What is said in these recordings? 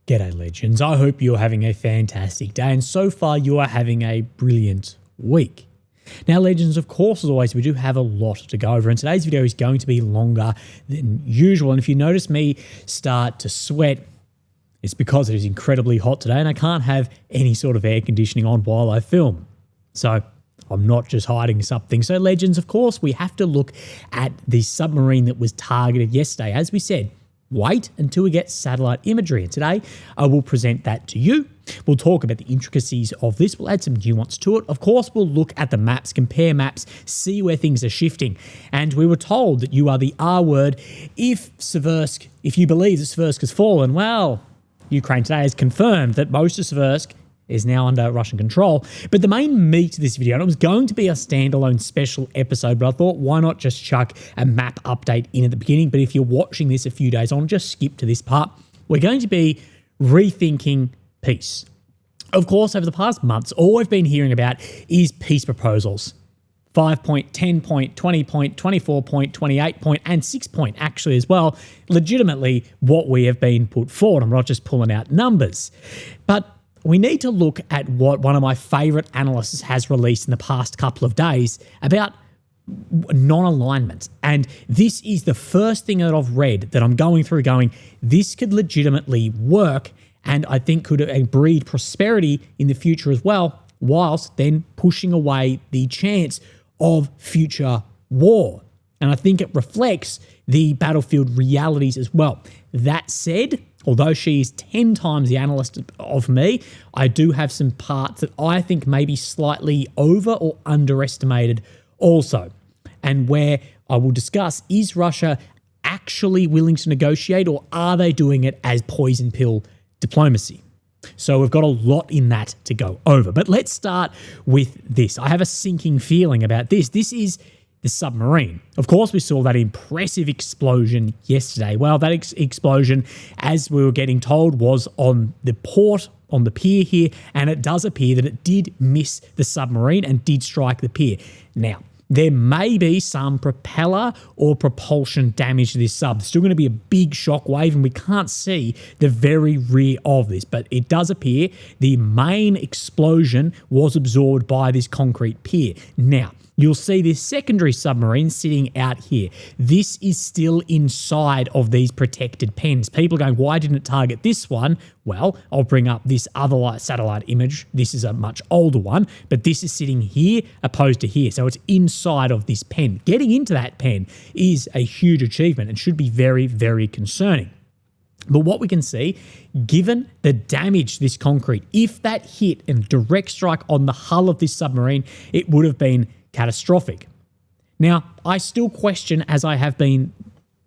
G'day legends, I hope you're having a fantastic day and so far you are having a brilliant week. Now legends, of course, as always, we do have a lot to go over and today's video is going to be longer than usual, and if you notice me start to sweat, it's because it is incredibly hot today and I can't have any sort of air conditioning on while I film. So I'm not just hiding something. So legends, of course, we have to look at the submarine that was targeted yesterday. As we said, wait until we get satellite imagery. And today I will present that to you. We'll talk about the intricacies of this. We'll add some nuance to it. Of course, we'll look at the maps, compare maps, see where things are shifting. And we were told that you are the R word if you believe that Seversk has fallen. Well, Ukraine today has confirmed that most of Seversk is now under Russian control. But the main meat of this video, and it was going to be a standalone special episode, but I thought why not just chuck a map update in at the beginning. But if you're watching this a few days on, just skip to this part. We're going to be rethinking peace. Of course, over the past months, all we've been hearing about is peace proposals. 5 point, 10 point, 20 point, 24 point, 28 point, and 6 point actually as well. Legitimately what we have been put forward. I'm not just pulling out numbers. But we need to look at what one of my favorite analysts has released in the past couple of days about non-alignment. And this is the first thing that I've read that I'm going through going, this could legitimately work and I think could breed prosperity in the future as well, whilst then pushing away the chance of future war. And I think it reflects the battlefield realities as well. That said, although she is 10 times the analyst of me, I do have some parts that I think may be slightly over or underestimated also. And where I will discuss, is Russia actually willing to negotiate or are they doing it as poison pill diplomacy? So we've got a lot in that to go over. But let's start with this. I have a sinking feeling about this. This is the submarine. Of course, we saw that impressive explosion yesterday. Well, that explosion, as we were getting told, was on the port, on the pier here, and it does appear that it did miss the submarine and did strike the pier. Now, there may be some propeller or propulsion damage to this sub. It's still going to be a big shock wave, and we can't see the very rear of this, but it does appear the main explosion was absorbed by this concrete pier. Now, you'll see this secondary submarine sitting out here. This is still inside of these protected pens. People are going, why didn't it target this one? Well, I'll bring up this other satellite image. This is a much older one, but this is sitting here opposed to here. So it's inside of this pen. Getting into that pen is a huge achievement and should be very, very concerning. But what we can see, given the damage to this concrete, if that hit and direct strike on the hull of this submarine, it would have been catastrophic. Now, I still question, as I have been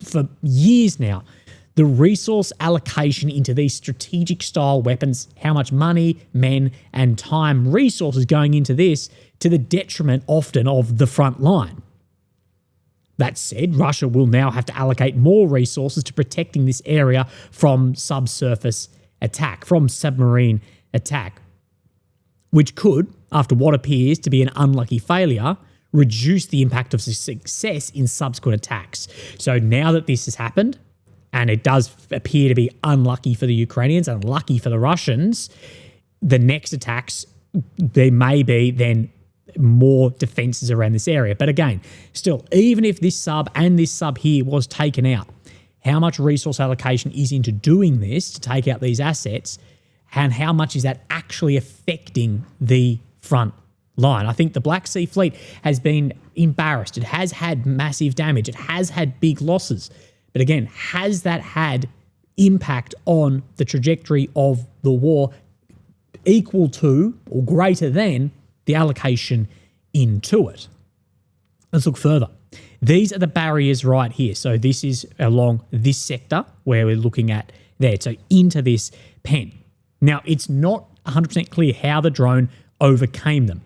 for years now, the resource allocation into these strategic style weapons, how much money, men, and time resources going into this to the detriment often of the front line. That said, Russia will now have to allocate more resources to protecting this area from subsurface attack, from submarine attack, which could, after what appears to be an unlucky failure, reduce the impact of success in subsequent attacks. So now that this has happened, and it does appear to be unlucky for the Ukrainians and lucky for the Russians, the next attacks, there may be then more defenses around this area. But again, still, even if this sub and this sub here was taken out, how much resource allocation is into doing this to take out these assets, and how much is that actually affecting the front line? I think the Black Sea Fleet has been embarrassed. It has had massive damage. It has had big losses. But again, has that had impact on the trajectory of the war equal to or greater than the allocation into it? Let's look further. These are the barriers right here. So this is along this sector where we're looking at there. So into this pen. Now, it's not 100% clear how the drone overcame them.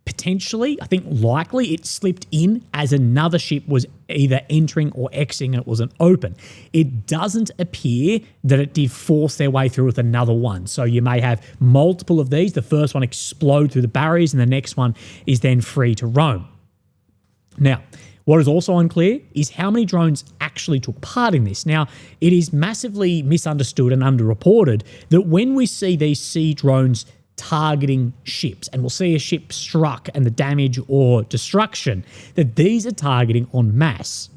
Potentially, I think likely it slipped in as another ship was either entering or exiting and it wasn't open. It doesn't appear that it did force their way through with another one. So you may have multiple of these. The first one explode through the barriers and the next one is then free to roam. Now, What is also unclear is how many drones actually took part in this. Now, it is massively misunderstood and underreported that when we see these sea drones targeting ships, and we'll see a ship struck and the damage or destruction, that these are targeting en masse.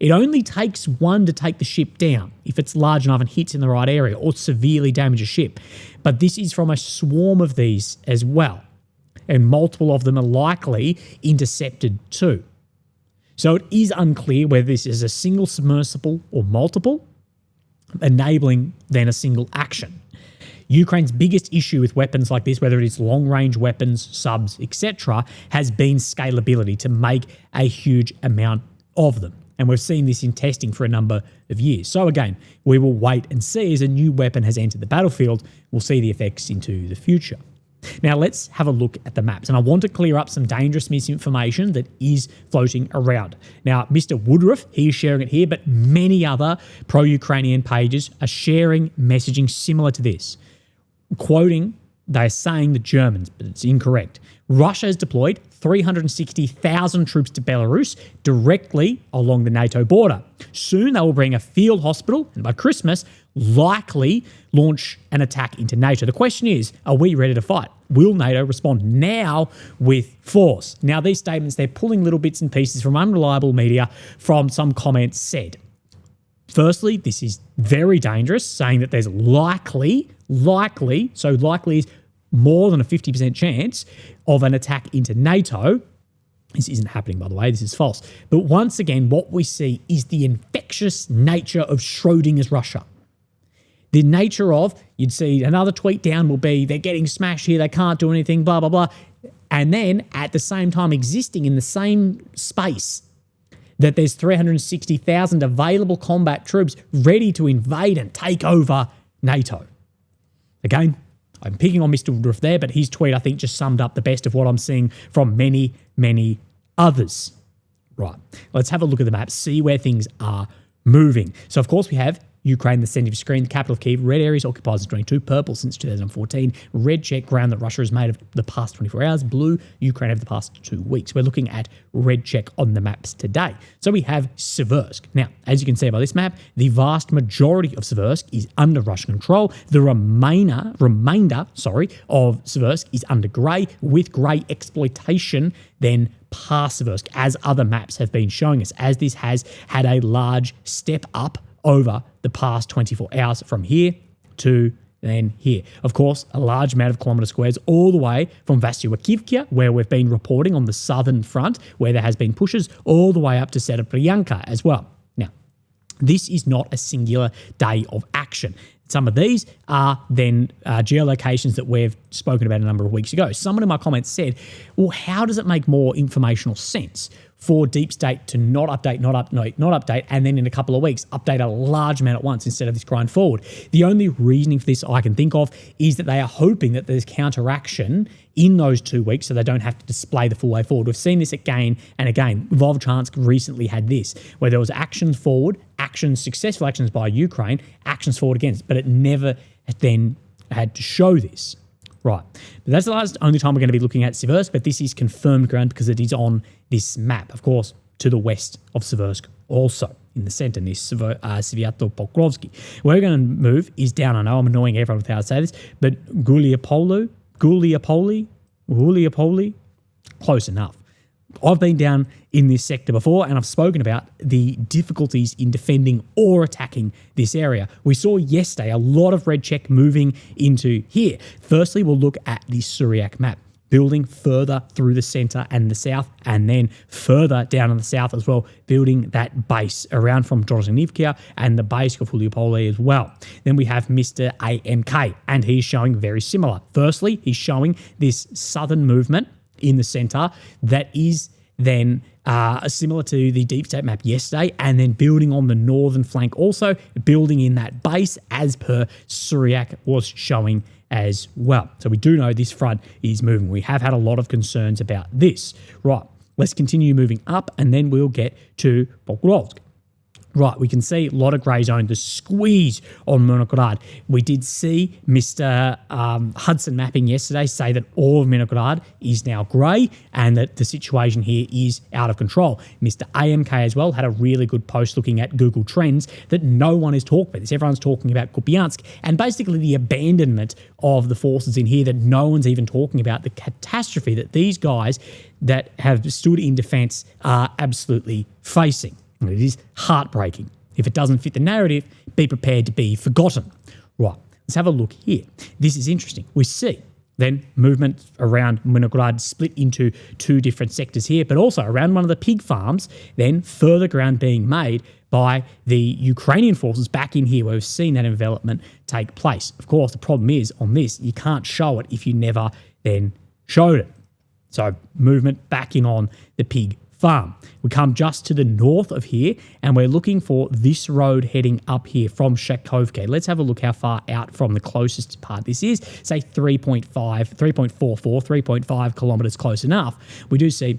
It only takes one to take the ship down if it's large enough and hits in the right area or severely damage a ship. But this is from a swarm of these as well, and multiple of them are likely intercepted too. So it is unclear whether this is a single submersible or multiple, enabling then a single action. Ukraine's biggest issue with weapons like this, whether it is long-range weapons, subs, etc., has been scalability to make a huge amount of them. And we've seen this in testing for a number of years. So again, we will wait and see as a new weapon has entered the battlefield. We'll see the effects into the future. Now let's have a look at the maps. And I want to clear up some dangerous misinformation that is floating around. Now, Mr. Woodruff, he is sharing it here, but many other pro-Ukrainian pages are sharing messaging similar to this. Quoting, they're saying the Germans, but it's incorrect. Russia has deployed 360,000 troops to Belarus directly along the NATO border. Soon they will bring a field hospital, and by Christmas, likely launch an attack into NATO. The question is, are we ready to fight? Will NATO respond now with force? Now, these statements, they're pulling little bits and pieces from unreliable media from some comments said. Firstly, this is very dangerous, saying that there's likely, so likely is more than a 50% chance of an attack into NATO. This isn't happening, by the way. This is false. But once again, what we see is the infectious nature of Schrodinger's Russia. The nature of, you'd see another tweet down will be, they're getting smashed here, they can't do anything, blah, blah, blah. And then at the same time existing in the same space, that there's 360,000 available combat troops ready to invade and take over NATO. Again, I'm picking on Mr. Woodruff there, but his tweet, I think, just summed up the best of what I'm seeing from many, many others. Right, let's have a look at the map, see where things are moving. So, of course, we have Ukraine, the centre of your screen, the capital of Kyiv, red areas occupied since 22, purple since 2014, red check ground that Russia has made of the past 24 hours, blue Ukraine over the past 2 weeks. We're looking at red check on the maps today. So we have Seversk. Now, as you can see by this map, the vast majority of Seversk is under Russian control. The remainder of Seversk is under grey, with grey exploitation then past Seversk, as other maps have been showing us, as this has had a large step up over the past 24 hours from here to then here. Of course, a large amount of kilometre squares all the way from Vasyukivka, where we've been reporting on the southern front, where there has been pushes, all the way up to Serebryanka as well. Now, this is not a singular day of action. Some of these are then geolocations that we've spoken about a number of weeks ago. Someone in my comments said, well, how does it make more informational sense for Deep State to not update, and then in a couple of weeks, update a large amount at once instead of this grind forward? The only reasoning for this I can think of is that they are hoping that there's counteraction in those 2 weeks so they don't have to display the full way forward. We've seen this again and again. Volchansk recently had this, where there was actions forward, successful actions by Ukraine, actions forward against, but it never then had to show this. Right, but that's the only time we're going to be looking at Seversk, but this is confirmed ground because it is on this map, of course, to the west of Seversk, also in the centre, near Sviatopokrovsky. Where we're going to move is down, I know I'm annoying everyone with how to say this, but Guliopoli, close enough. I've been down in this sector before, and I've spoken about the difficulties in defending or attacking this area. We saw yesterday a lot of red check moving into here. Firstly, we'll look at the Syriac map, building further through the centre and the south, and then further down in the south as well, building that base around from Drozhenivka and the base of Huliopole as well. Then we have Mr. AMK, and he's showing very similar. Firstly, he's showing this southern movement in the centre that is then similar to the Deep State map yesterday, and then building on the northern flank also, building in that base as per Syriac was showing as well. So we do know this front is moving. We have had a lot of concerns about this. Right, let's continue moving up, and then we'll get to Pokrovsk. Right, we can see a lot of grey zone, the squeeze on Myrnogorod. We did see Mr. Hudson Mapping yesterday say that all of Myrnogorod is now grey and that the situation here is out of control. Mr. AMK as well had a really good post looking at Google Trends that no one is talking about this. Everyone's talking about Kupiansk and basically the abandonment of the forces in here that no one's even talking about, the catastrophe that these guys that have stood in defence are absolutely facing. And it is heartbreaking. If it doesn't fit the narrative, be prepared to be forgotten. Right, let's have a look here. This is interesting. We see then movement around Myrnogorod split into two different sectors here, but also around one of the pig farms, then further ground being made by the Ukrainian forces back in here where we've seen that envelopment take place. Of course, the problem is on this, you can't show it if you never then showed it. So movement back in on the pig farm. We come just to the north of here and we're looking for this road heading up here from Shakovka. Let's have a look how far out from the closest part this is. Say 3.5 kilometres close enough. We do see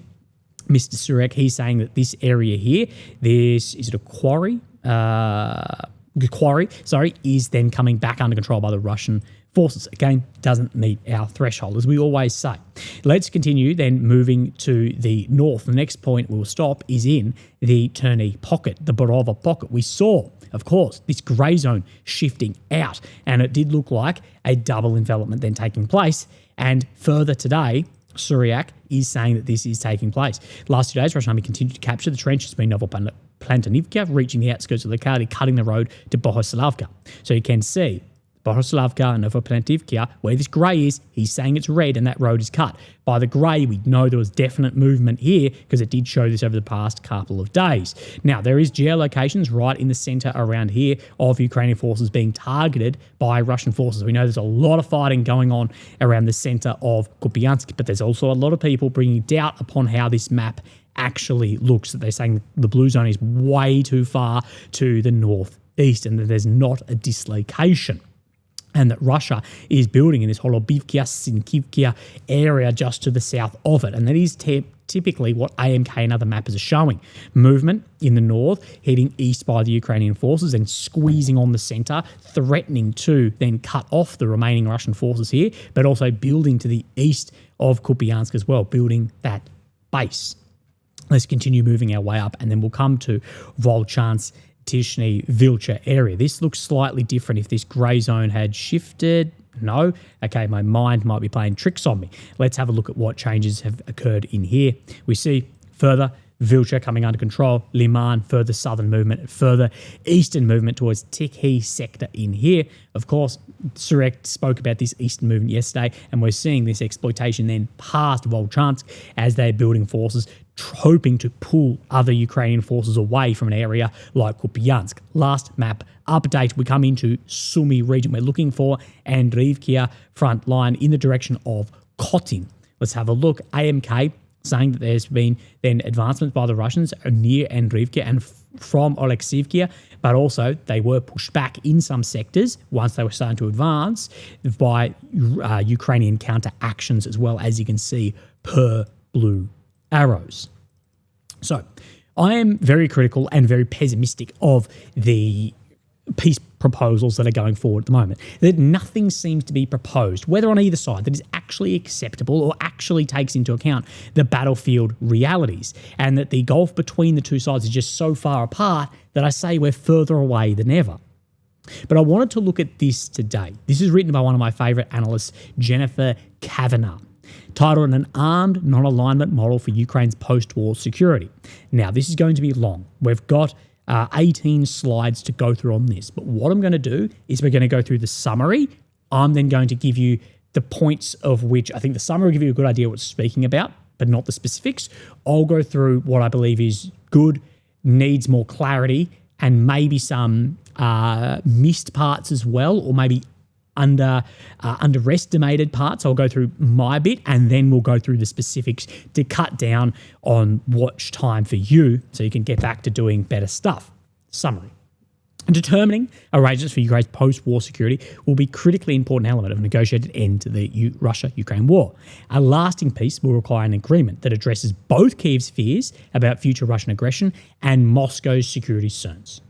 Mr. Surek, he's saying that this area here, is it a quarry? Is then coming back under control by the Russian forces. Again, doesn't meet our threshold, as we always say. Let's continue then moving to the north. The next point we'll stop is in the Terny pocket, the Borova pocket. We saw, of course, this grey zone shifting out, and it did look like a double envelopment then taking place. And further today, Suryak is saying that this is taking place. Last 2 days, Russian army continued to capture the trenches between Novoplantanivka, reaching the outskirts of the locality, cutting the road to Bohoslavka. So you can see Bohoslavka and Novoplantanivka, where this grey is, he's saying it's red and that road is cut. By the grey, we know there was definite movement here because it did show this over the past couple of days. Now, there is geolocations right in the centre around here of Ukrainian forces being targeted by Russian forces. We know there's a lot of fighting going on around the centre of Kupiansk, but there's also a lot of people bringing doubt upon how this map actually looks. That they're saying the blue zone is way too far to the northeast and that there's not a dislocation. And that Russia is building in this Holobivkia, Sinkivkia area just to the south of it. And that is typically what AMK and other mappers are showing. Movement in the north, heading east by the Ukrainian forces and squeezing on the centre, threatening to then cut off the remaining Russian forces here, but also building to the east of Kupiansk as well, building that base. Let's continue moving our way up and then we'll come to Volchansk, Tishny, Vilcha area. This looks slightly different if this grey zone had shifted. No. Okay, my mind might be playing tricks on me. Let's have a look at what changes have occurred in here. We see further Vilcha coming under control, Liman, further southern movement, further eastern movement towards Tikhi sector in here. Of course, Surek spoke about this eastern movement yesterday, and we're seeing this exploitation then past Volchansk as they're building forces, hoping to pull other Ukrainian forces away from an area like Kupiansk. Last map update, we come into Sumy region. We're looking for Andriivkia front line in the direction of Kotin. Let's have a look. AMK saying that there's been then advancements by the Russians near Andriivkia and from Oleksivkia, but also they were pushed back in some sectors once they were starting to advance by Ukrainian counter actions as well, as you can see per blue arrows. So I am very critical and very pessimistic of the peace proposals that are going forward at the moment. That nothing seems to be proposed, whether on either side, that is actually acceptable or actually takes into account the battlefield realities, and that the gulf between the two sides is just so far apart that I say we're further away than ever. But I wanted to look at this today. This is written by one of my favourite analysts, Jennifer Kavanagh, titled An Armed Non-Alignment Model for Ukraine's Post-War Security. Now, this is going to be long. We've got 18 slides to go through on this. But what I'm going to do is we're going to go through the summary. I'm then going to give you the points of which I think the summary will give you a good idea what it's speaking about, but not the specifics. I'll go through what I believe is good, needs more clarity, and maybe some missed parts as well, or maybe underestimated parts. I'll go through my bit and then we'll go through the specifics to cut down on watch time for you so you can get back to doing better stuff. Summary. Determining arrangements for Ukraine's post-war security will be a critically important element of a negotiated end to the Russia-Ukraine war. A lasting peace will require an agreement that addresses both Kyiv's fears about future Russian aggression and Moscow's security concerns.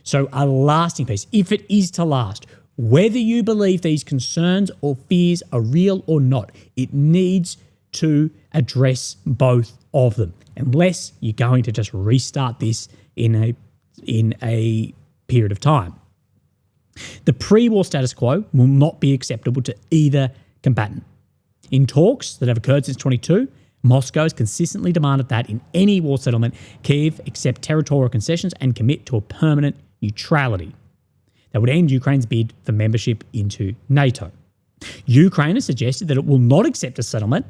So a lasting peace, if it is to last, whether you believe these concerns or fears are real or not, it needs to address both of them, unless you're going to just restart this in a period of time. The pre-war status quo will not be acceptable to either combatant. In talks that have occurred since 22, Moscow has consistently demanded that in any war settlement, Kyiv accept territorial concessions and commit to a permanent neutrality that would end Ukraine's bid for membership into NATO. Ukraine has suggested that it will not accept a settlement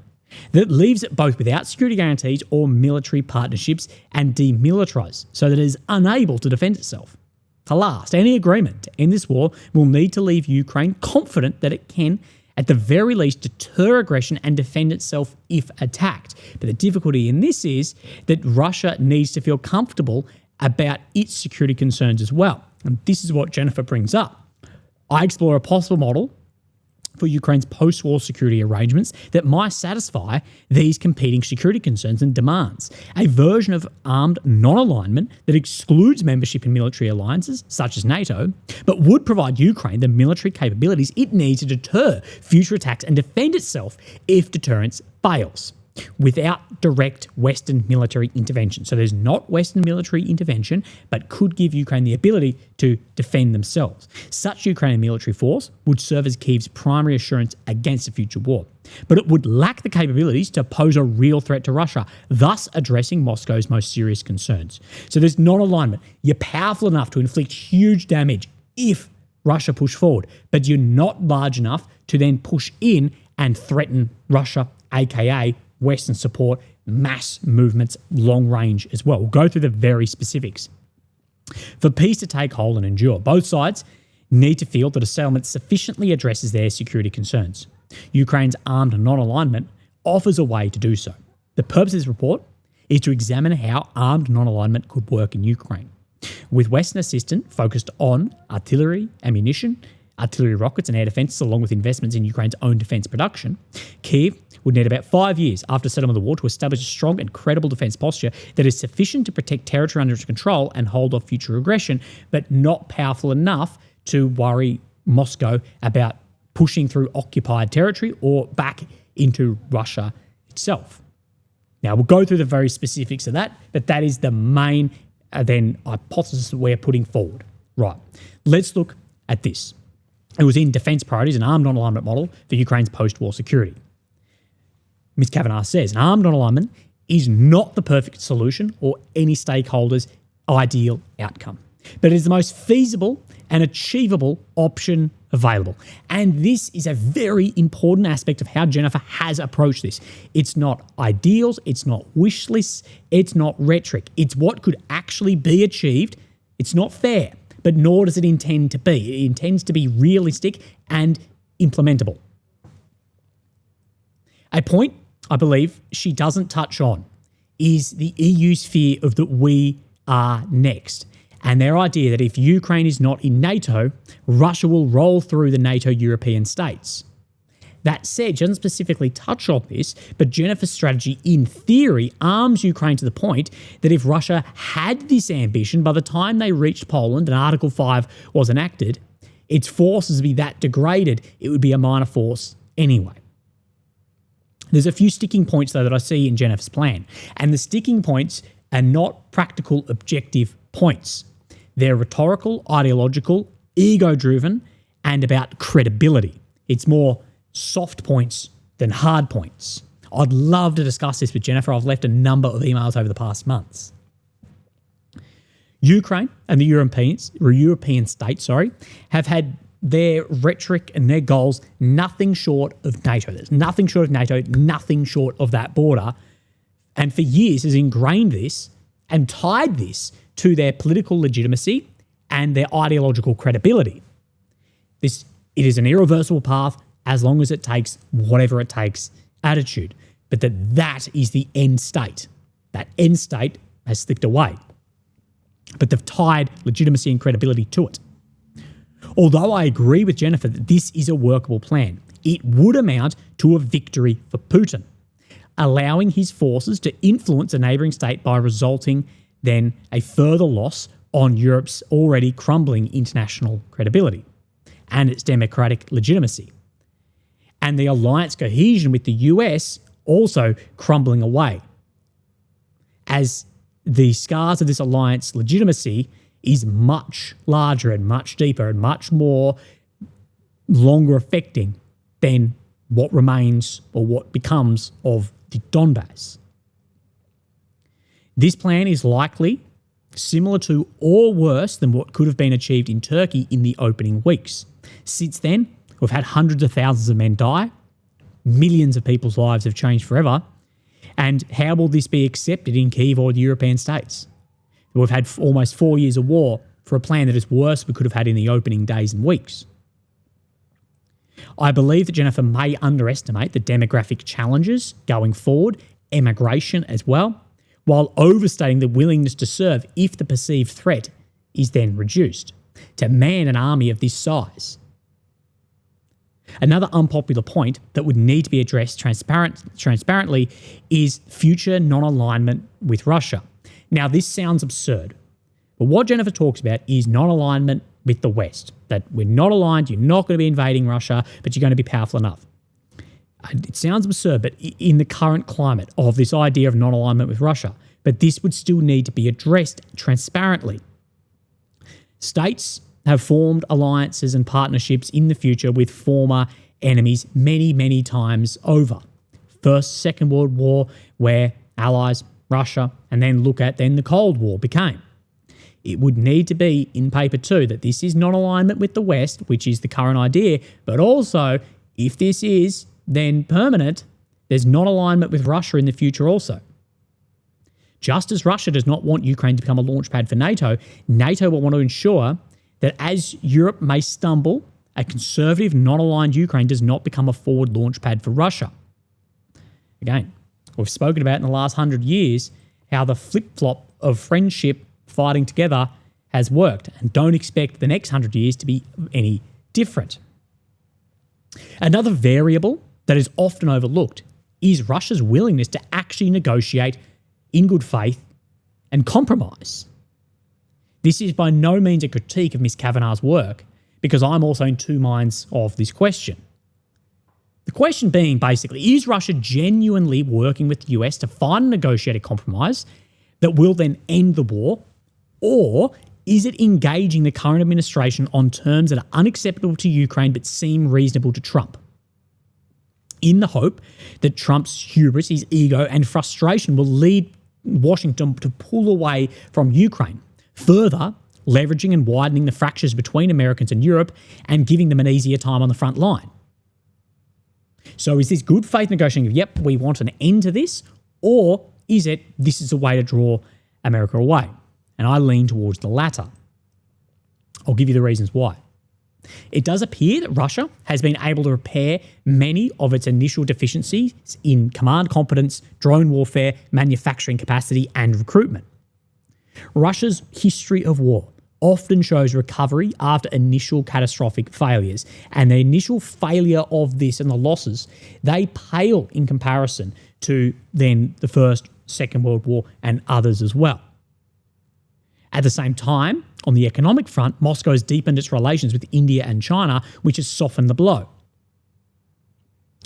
that leaves it both without security guarantees or military partnerships and demilitarized, so that it is unable to defend itself. To last, any agreement to end this war will need to leave Ukraine confident that it can, at the very least, deter aggression and defend itself if attacked. But the difficulty in this is that Russia needs to feel comfortable about its security concerns as well. And this is what Jennifer brings up. I explore a possible model for Ukraine's post-war security arrangements that might satisfy these competing security concerns and demands. A version of armed non-alignment that excludes membership in military alliances, such as NATO, but would provide Ukraine the military capabilities it needs to deter future attacks and defend itself if deterrence fails, without direct Western military intervention. So there's not Western military intervention, but could give Ukraine the ability to defend themselves. Such Ukrainian military force would serve as Kyiv's primary assurance against a future war, but it would lack the capabilities to pose a real threat to Russia, thus addressing Moscow's most serious concerns. So there's non-alignment. You're powerful enough to inflict huge damage if Russia push forward, but you're not large enough to then push in and threaten Russia, aka Western support, mass movements, long range as well. We'll go through the very specifics. For peace to take hold and endure, both sides need to feel that a settlement sufficiently addresses their security concerns. Ukraine's armed non-alignment offers a way to do so. The purpose of this report is to examine how armed non-alignment could work in Ukraine, with Western assistance focused on artillery, ammunition, artillery rockets and air defences, along with investments in Ukraine's own defence production. Kyiv would need about 5 years after settlement of the war to establish a strong and credible defence posture that is sufficient to protect territory under its control and hold off future aggression, but not powerful enough to worry Moscow about pushing through occupied territory or back into Russia itself. Now, we'll go through the very specifics of that, but that is the main hypothesis that we're putting forward. Right, let's look at this. It was in Defence Priorities, an armed non-alignment model for Ukraine's post-war security. Ms. Kavanagh says, an armed non-alignment is not the perfect solution or any stakeholder's ideal outcome, but it is the most feasible and achievable option available. And this is a very important aspect of how Jennifer has approached this. It's not ideals, it's not wish lists, it's not rhetoric. It's what could actually be achieved. It's not fair, but nor does it intend to be. It intends to be realistic and implementable. A point I believe she doesn't touch on is the EU's fear of that we are next, and their idea that if Ukraine is not in NATO, Russia will roll through the NATO European states. That said, she doesn't specifically touch on this, but Jennifer's strategy, in theory, arms Ukraine to the point that if Russia had this ambition, by the time they reached Poland and Article 5 was enacted, its forces would be that degraded, it would be a minor force anyway. There's a few sticking points, though, that I see in Jennifer's plan, and the sticking points are not practical, objective points. They're rhetorical, ideological, ego-driven, and about credibility. It's more soft points than hard points. I'd love to discuss this with Jennifer. I've left a number of emails over the past months. Ukraine and the European states, have had their rhetoric and their goals nothing short of NATO. There's nothing short of NATO, nothing short of that border. And for years has ingrained this and tied this to their political legitimacy and their ideological credibility. It is an irreversible path as long as it takes whatever it takes attitude. But that is the end state. That end state has slipped away. But they've tied legitimacy and credibility to it. Although I agree with Jennifer that this is a workable plan, it would amount to a victory for Putin, allowing his forces to influence a neighbouring state by resulting then a further loss on Europe's already crumbling international credibility and its democratic legitimacy. And the alliance cohesion with the US also crumbling away, as the scars of this alliance legitimacy is much larger and much deeper and much more longer affecting than what remains or what becomes of the Donbass. This plan is likely similar to or worse than what could have been achieved in Turkey in the opening weeks. Since then, we've had hundreds of thousands of men die, millions of people's lives have changed forever, and how will this be accepted in Kyiv or the European states? We've had almost 4 years of war for a plan that is worse than we could have had in the opening days and weeks. I believe that Jennifer may underestimate the demographic challenges going forward, emigration as well, while overstating the willingness to serve if the perceived threat is then reduced. To man an army of this size. Another unpopular point that would need to be addressed transparently is future non-alignment with Russia. Now, this sounds absurd, but what Jennifer talks about is non-alignment with the West, that we're not aligned, you're not going to be invading Russia, but you're going to be powerful enough. It sounds absurd, but in the current climate of this idea of non-alignment with Russia, but this would still need to be addressed transparently. States have formed alliances and partnerships in the future with former enemies many, many times over. First, Second World War, where allies, Russia, and then the Cold War became. It would need to be in paper too that this is non-alignment with the West, which is the current idea, but also, if this is then permanent, there's non-alignment with Russia in the future also. Just as Russia does not want Ukraine to become a launchpad for NATO, NATO will want to ensure that as Europe may stumble, a conservative, non-aligned Ukraine does not become a forward launchpad for Russia. Again, we've spoken about in the last 100 years how the flip-flop of friendship fighting together has worked, and don't expect the next 100 years to be any different. Another variable that is often overlooked is Russia's willingness to actually negotiate in good faith and compromise. This is by no means a critique of Ms. Kavanagh's work, because I'm also in two minds of this question. The question being basically, is Russia genuinely working with the US to find a negotiated compromise that will then end the war, or is it engaging the current administration on terms that are unacceptable to Ukraine but seem reasonable to Trump, in the hope that Trump's hubris, his ego and frustration will lead Washington to pull away from Ukraine, further leveraging and widening the fractures between Americans and Europe and giving them an easier time on the front line? So is this good faith negotiating, yep, we want an end to this, or is it this is a way to draw America away? And I lean towards the latter. I'll give you the reasons why. It does appear that Russia has been able to repair many of its initial deficiencies in command competence, drone warfare, manufacturing capacity, and recruitment. Russia's history of war often shows recovery after initial catastrophic failures, and the initial failure of this and the losses, they pale in comparison to then the First, Second World War and others as well. At the same time, on the economic front, Moscow has deepened its relations with India and China, which has softened the blow.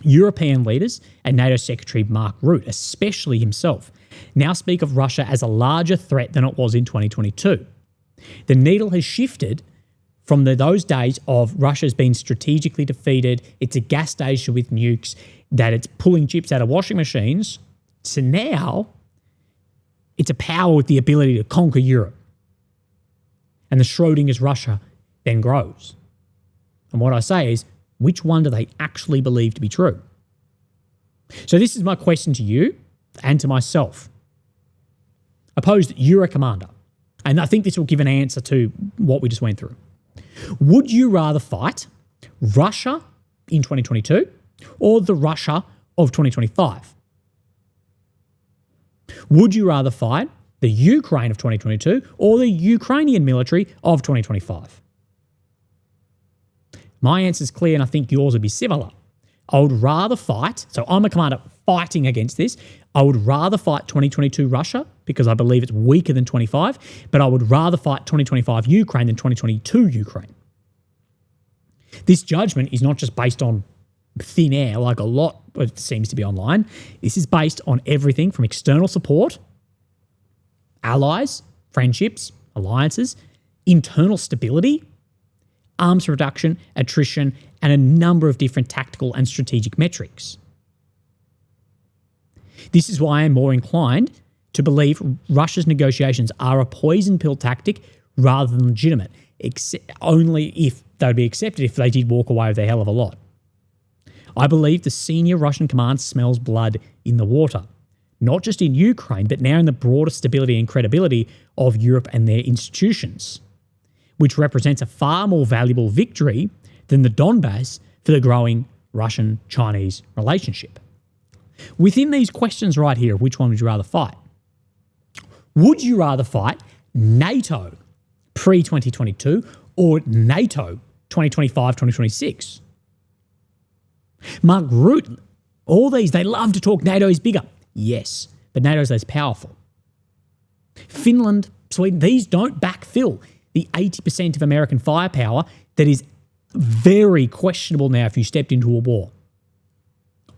European leaders and NATO Secretary Mark Rutte, especially himself, now speak of Russia as a larger threat than it was in 2022. The needle has shifted from those days of Russia's been strategically defeated, it's a gas station with nukes, that it's pulling chips out of washing machines, to now it's a power with the ability to conquer Europe. And the Schrodinger's Russia then grows. And what I say is, which one do they actually believe to be true? So this is my question to you and to myself. Suppose that you're a commander, and I think this will give an answer to what we just went through. Would you rather fight Russia in 2022 or the Russia of 2025? Would you rather fight the Ukraine of 2022 or the Ukrainian military of 2025? My answer is clear, and I think yours would be similar. I would rather fight, so I'm a commander fighting against this. I would rather fight 2022 Russia because I believe it's weaker than 25, but I would rather fight 2025 Ukraine than 2022 Ukraine. This judgment is not just based on thin air like a lot it seems to be online. This is based on everything from external support, allies, friendships, alliances, internal stability, arms reduction, attrition, and a number of different tactical and strategic metrics. This is why I'm more inclined to believe Russia's negotiations are a poison pill tactic rather than legitimate, only if they would be accepted if they did walk away with a hell of a lot. I believe the senior Russian command smells blood in the water, not just in Ukraine, but now in the broader stability and credibility of Europe and their institutions, which represents a far more valuable victory than the Donbass for the growing Russian-Chinese relationship. Within these questions right here, which one would you rather fight? Would you rather fight NATO pre-2022 or NATO 2025-2026? Mark Rutte, all these, they love to talk NATO is bigger. Yes, but NATO is less powerful. Finland, Sweden, these don't backfill the 80% of American firepower that is very questionable now if you stepped into a war.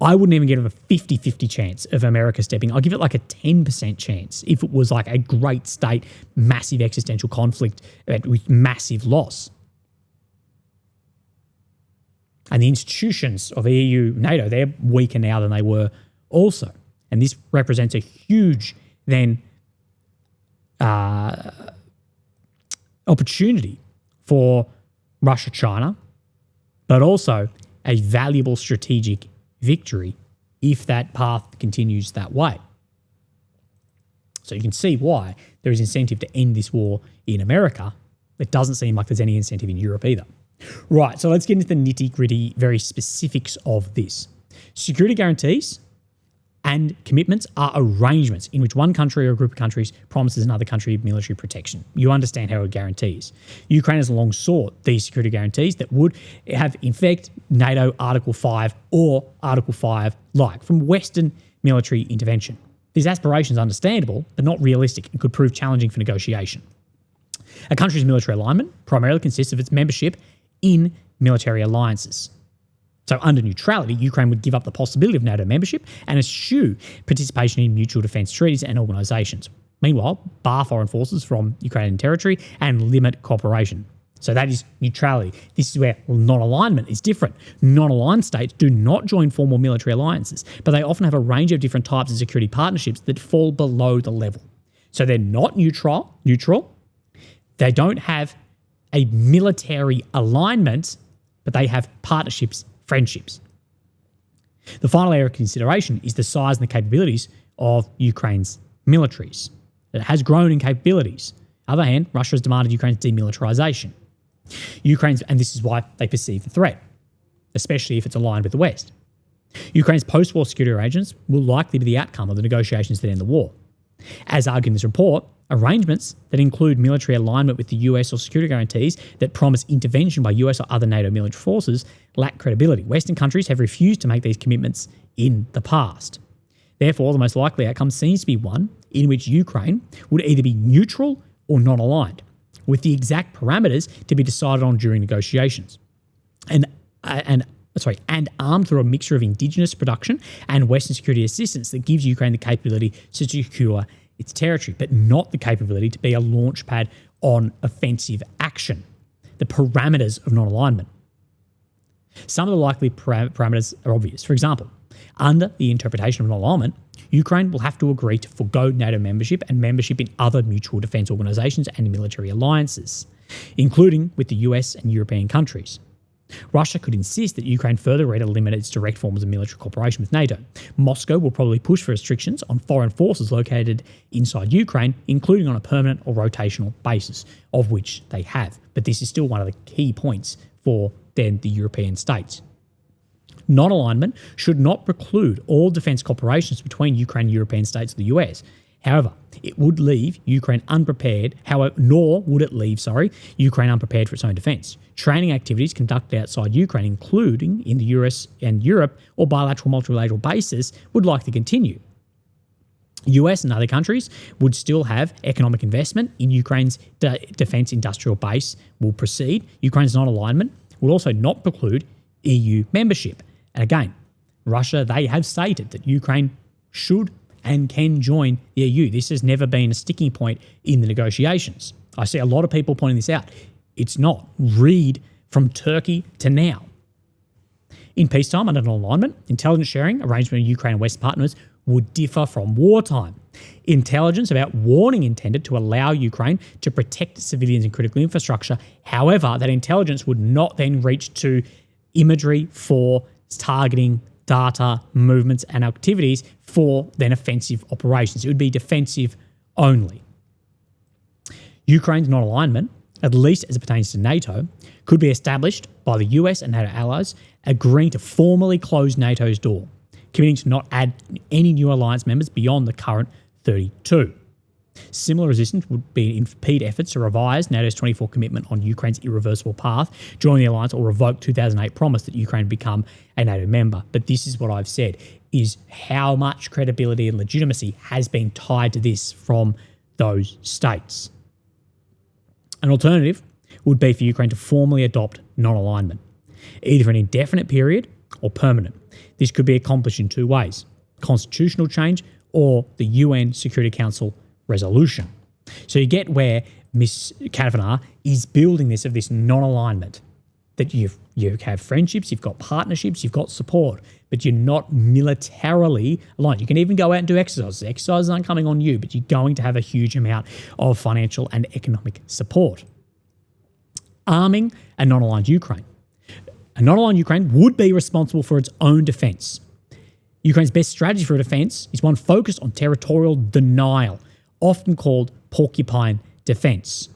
I wouldn't even give it a 50-50 chance of America stepping. I'll give it like a 10% chance if it was like a great state, massive existential conflict with massive loss. And the institutions of EU, NATO, they're weaker now than they were also. And this represents a huge, then, opportunity for Russia, China, but also a valuable strategic victory if that path continues that way. So you can see why there is incentive to end this war in America. It doesn't seem like there's any incentive in Europe either. Right, so let's get into the nitty-gritty, very specifics of this. Security guarantees and commitments are arrangements in which one country or a group of countries promises another country military protection. You understand how a guarantee is. Ukraine has long sought these security guarantees that would have, in fact, NATO Article 5 or Article 5-like from Western military intervention. These aspirations are understandable, but not realistic and could prove challenging for negotiation. A country's military alignment primarily consists of its membership in military alliances. So under neutrality, Ukraine would give up the possibility of NATO membership and eschew participation in mutual defence treaties and organisations. Meanwhile, bar foreign forces from Ukrainian territory and limit cooperation. So that is neutrality. This is where non-alignment is different. Non-aligned states do not join formal military alliances, but they often have a range of different types of security partnerships that fall below the level. So they're not neutral. They don't have a military alignment, but they have partnerships, friendships. The final area of consideration is the size and the capabilities of Ukraine's militaries. It has grown in capabilities. On the other hand, Russia has demanded Ukraine's demilitarization. And this is why they perceive the threat, especially if it's aligned with the West. Ukraine's post-war security arrangements will likely be the outcome of the negotiations that end the war. As argued in this report, arrangements that include military alignment with the US or security guarantees that promise intervention by US or other NATO military forces lack credibility. Western countries have refused to make these commitments in the past. Therefore, the most likely outcome seems to be one in which Ukraine would either be neutral or non-aligned, with the exact parameters to be decided on during negotiations. And armed through a mixture of indigenous production and Western security assistance that gives Ukraine the capability to secure its territory, but not the capability to be a launch pad on offensive action. The parameters of non-alignment. Some of the likely parameters are obvious. For example, under the interpretation of non-alignment, Ukraine will have to agree to forego NATO membership and membership in other mutual defence organisations and military alliances, including with the US and European countries. Russia could insist that Ukraine further limit its direct forms of military cooperation with NATO. Moscow will probably push for restrictions on foreign forces located inside Ukraine, including on a permanent or rotational basis, of which they have. But this is still one of the key points for then the European states. Non-alignment should not preclude all defence cooperations between Ukraine and European states or the US. However, it would leave Ukraine unprepared, Ukraine unprepared for its own defence. Training activities conducted outside Ukraine, including in the US and Europe or bilateral multilateral basis, would likely continue. US and other countries would still have economic investment in Ukraine's defence industrial base will proceed. Ukraine's non-alignment will also not preclude EU membership. And again, Russia, they have stated that Ukraine should and can join the EU. This has never been a sticking point in the negotiations. I see a lot of people pointing this out. It's not. Read from Turkey to now. In peacetime, under non-alignment, intelligence sharing arrangement of Ukraine and West partners would differ from wartime. Intelligence about warning intended to allow Ukraine to protect civilians and critical infrastructure. However, that intelligence would not then reach to imagery for targeting data, movements and activities for then offensive operations. It would be defensive only. Ukraine's non-alignment, at least as it pertains to NATO, could be established by the US and NATO allies agreeing to formally close NATO's door, committing to not add any new alliance members beyond the current 32. Similar resistance would be impede efforts to revise NATO's 24 commitment on Ukraine's irreversible path, join the alliance or revoke 2008 promise that Ukraine become a NATO member. But this is what I've said, is how much credibility and legitimacy has been tied to this from those states. An alternative would be for Ukraine to formally adopt non-alignment, either for an indefinite period or permanent. This could be accomplished in two ways: constitutional change or the UN Security Council resolution. So you get where Ms. Kavanagh is building this of this non-alignment, that you have friendships, you've got partnerships, you've got support, but you're not militarily aligned. You can even go out and do exercises. Exercises aren't coming on you, but you're going to have a huge amount of financial and economic support. Arming a non-aligned Ukraine. A non-aligned Ukraine would be responsible for its own defence. Ukraine's best strategy for defence is one focused on territorial denial, often called porcupine defence.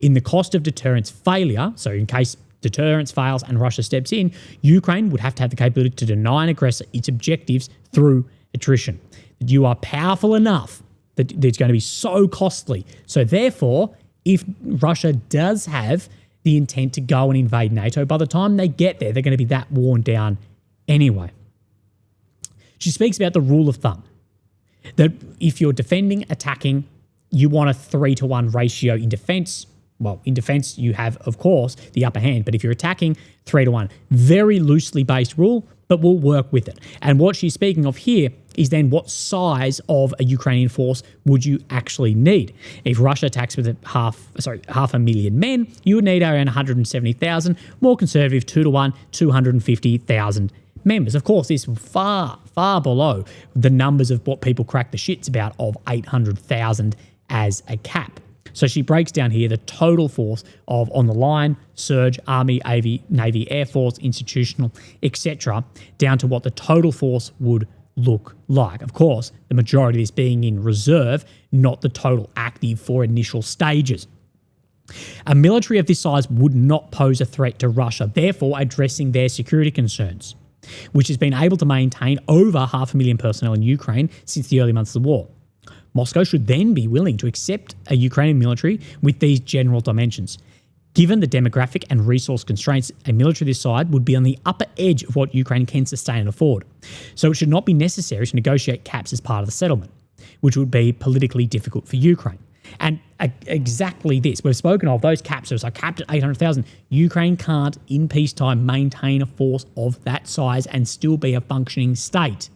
In the cost of deterrence failure, so in case deterrence fails and Russia steps in, Ukraine would have to have the capability to deny an aggressor its objectives through attrition. That you are powerful enough that it's going to be so costly. So therefore, if Russia does have the intent to go and invade NATO, by the time they get there, they're going to be that worn down anyway. She speaks about the rule of thumb, that if you're defending, attacking, you want a 3-to-1 ratio in defence. Well, in defence, you have, of course, the upper hand. But if you're attacking, 3-to-1. Very loosely based rule, but we'll work with it. And what she's speaking of here is then what size of a Ukrainian force would you actually need? If Russia attacks with half a million men, you would need around 170,000. More conservative, 2-to-1, 250,000 members. Of course, this is far, far below the numbers of what people crack the shits about of 800,000 as a cap. So she breaks down here the total force of on the line, surge, Army, Navy, Air Force, institutional, etc., down to what the total force would look like. Of course, the majority of this being in reserve, not the total active for initial stages. A military of this size would not pose a threat to Russia, therefore addressing their security concerns, which has been able to maintain over 500,000 personnel in Ukraine since the early months of the war. Moscow should then be willing to accept a Ukrainian military with these general dimensions. Given the demographic and resource constraints, a military this size would be on the upper edge of what Ukraine can sustain and afford. So it should not be necessary to negotiate caps as part of the settlement, which would be politically difficult for Ukraine. And exactly this, we've spoken of those caps. So it's like capped at 800,000. Ukraine can't, in peacetime, maintain a force of that size and still be a functioning state.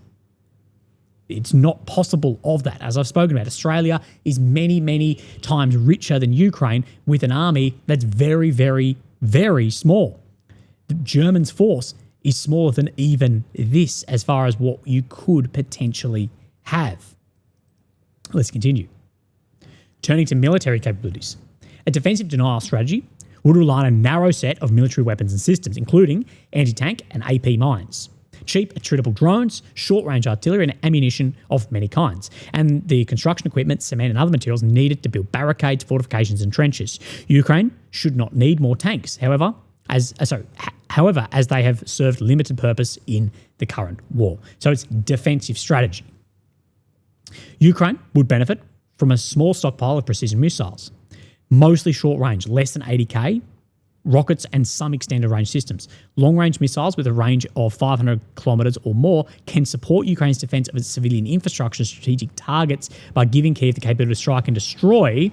It's not possible of that. As I've spoken about, Australia is many, many times richer than Ukraine with an army that's very, very, very small. The Germans' force is smaller than even this as far as what you could potentially have. Let's continue. Turning to military capabilities. A defensive denial strategy would rely on a narrow set of military weapons and systems, including anti-tank and AP mines, cheap attritable drones, short-range artillery and ammunition of many kinds, and the construction equipment, cement and other materials needed to build barricades, fortifications and trenches. Ukraine should not need more tanks, however, as they have served limited purpose in the current war. So it's defensive strategy. Ukraine would benefit from a small stockpile of precision missiles, mostly short range, less than 80k, rockets and some extended range systems. Long-range missiles with a range of 500 kilometers or more can support Ukraine's defense of its civilian infrastructure and strategic targets by giving Kyiv the capability to strike and destroy,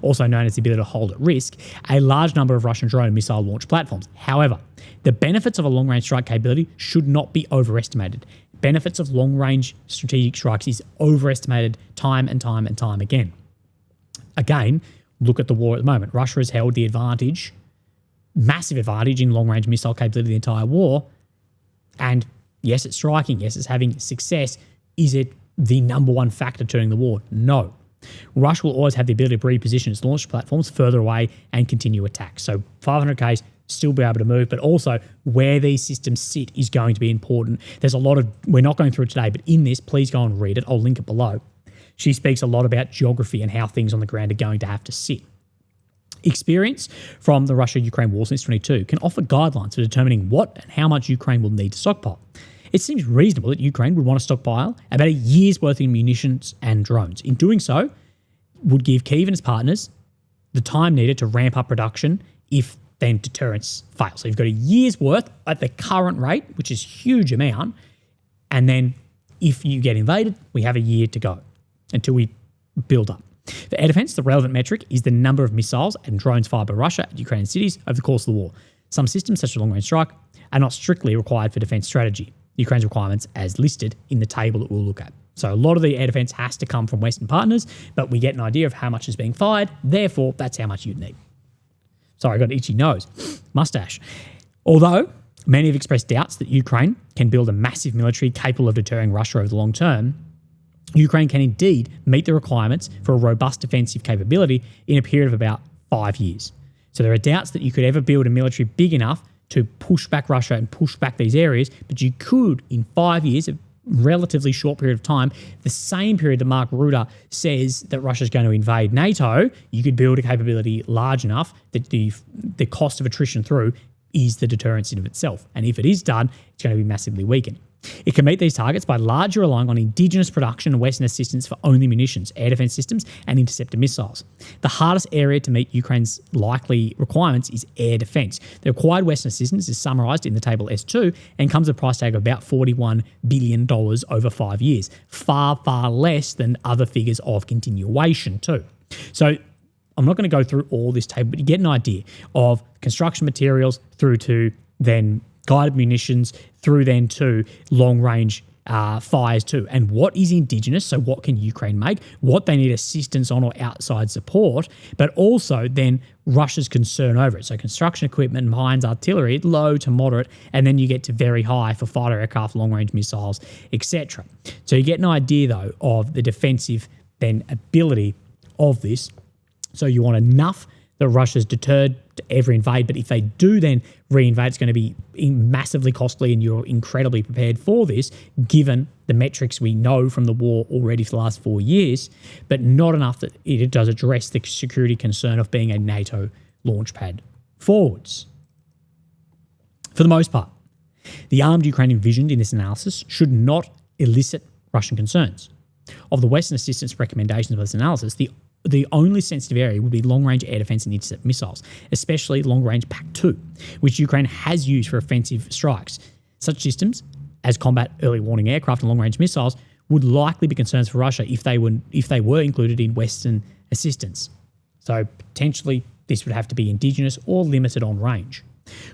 also known as the ability to hold at risk, a large number of Russian drone and missile launch platforms. However, the benefits of a long-range strike capability should not be overestimated. Benefits of long-range strategic strikes is overestimated time and time and time again. Again, look at the war at the moment. Russia has held the advantage, massive advantage in long-range missile capability the entire war. And yes, it's striking. Yes, it's having success. Is it the number one factor turning the war? No. Russia will always have the ability to reposition its launch platforms further away and continue attacks. So 500Ks still be able to move, but also where these systems sit is going to be important. There's a lot of, we're not going through it today, but in this, please go and read it. I'll link it below. She speaks a lot about geography and how things on the ground are going to have to sit. Experience from the Russia-Ukraine war since 2022 can offer guidelines for determining what and how much Ukraine will need to stockpile. It seems reasonable that Ukraine would want to stockpile about a year's worth of munitions and drones. In doing so, would give Kyiv and its partners the time needed to ramp up production if then deterrence fails. So you've got a year's worth at the current rate, which is a huge amount, and then if you get invaded, we have a year to go until we build up. For air defense, the relevant metric is the number of missiles and drones fired by Russia at Ukrainian cities over the course of the war. Some systems, such as long-range strike, are not strictly required for defense strategy. Ukraine's requirements as listed in the table that we'll look at. So a lot of the air defense has to come from Western partners, but we get an idea of how much is being fired. Therefore, that's how much you'd need. Sorry, I got an itchy nose. Mustache. Although many have expressed doubts that Ukraine can build a massive military capable of deterring Russia over the long term, Ukraine can indeed meet the requirements for a robust defensive capability in a period of about 5 years. So there are doubts that you could ever build a military big enough to push back Russia and push back these areas, but you could, in 5 years, a relatively short period of time, the same period that Mark Rutte says that Russia's going to invade NATO, you could build a capability large enough that the cost of attrition through is the deterrence in of itself. And if it is done, it's going to be massively weakened. It can meet these targets by largely relying on indigenous production and Western assistance for only munitions, air defense systems, and interceptor missiles. The hardest area to meet Ukraine's likely requirements is air defense. The required Western assistance is summarised in the table S2 and comes at a price tag of about $41 billion over 5 years, far, far less than other figures of continuation too. So I'm not going to go through all this table, but you get an idea of construction materials through to then guided munitions, through then to long-range fires too. And what is indigenous, so what can Ukraine make, what they need assistance on or outside support, but also then Russia's concern over it. So construction equipment, mines, artillery, low to moderate, and then you get to very high for fighter aircraft, long-range missiles, etc. So you get an idea though of the defensive then ability of this. So you want enough that Russia's deterred to ever invade, but if they do then reinvade, it's going to be massively costly and you're incredibly prepared for this, given the metrics we know from the war already for the last 4 years, but not enough that it does address the security concern of being a NATO launchpad forwards. For the most part, the armed Ukraine envisioned in this analysis should not elicit Russian concerns. Of the Western assistance recommendations of this analysis, the only sensitive area would be long-range air defense and intercept missiles, especially long-range PAC-2, which Ukraine has used for offensive strikes. Such systems as combat early warning aircraft and long-range missiles would likely be concerns for Russia if they were included in Western assistance. So potentially this would have to be indigenous or limited on range.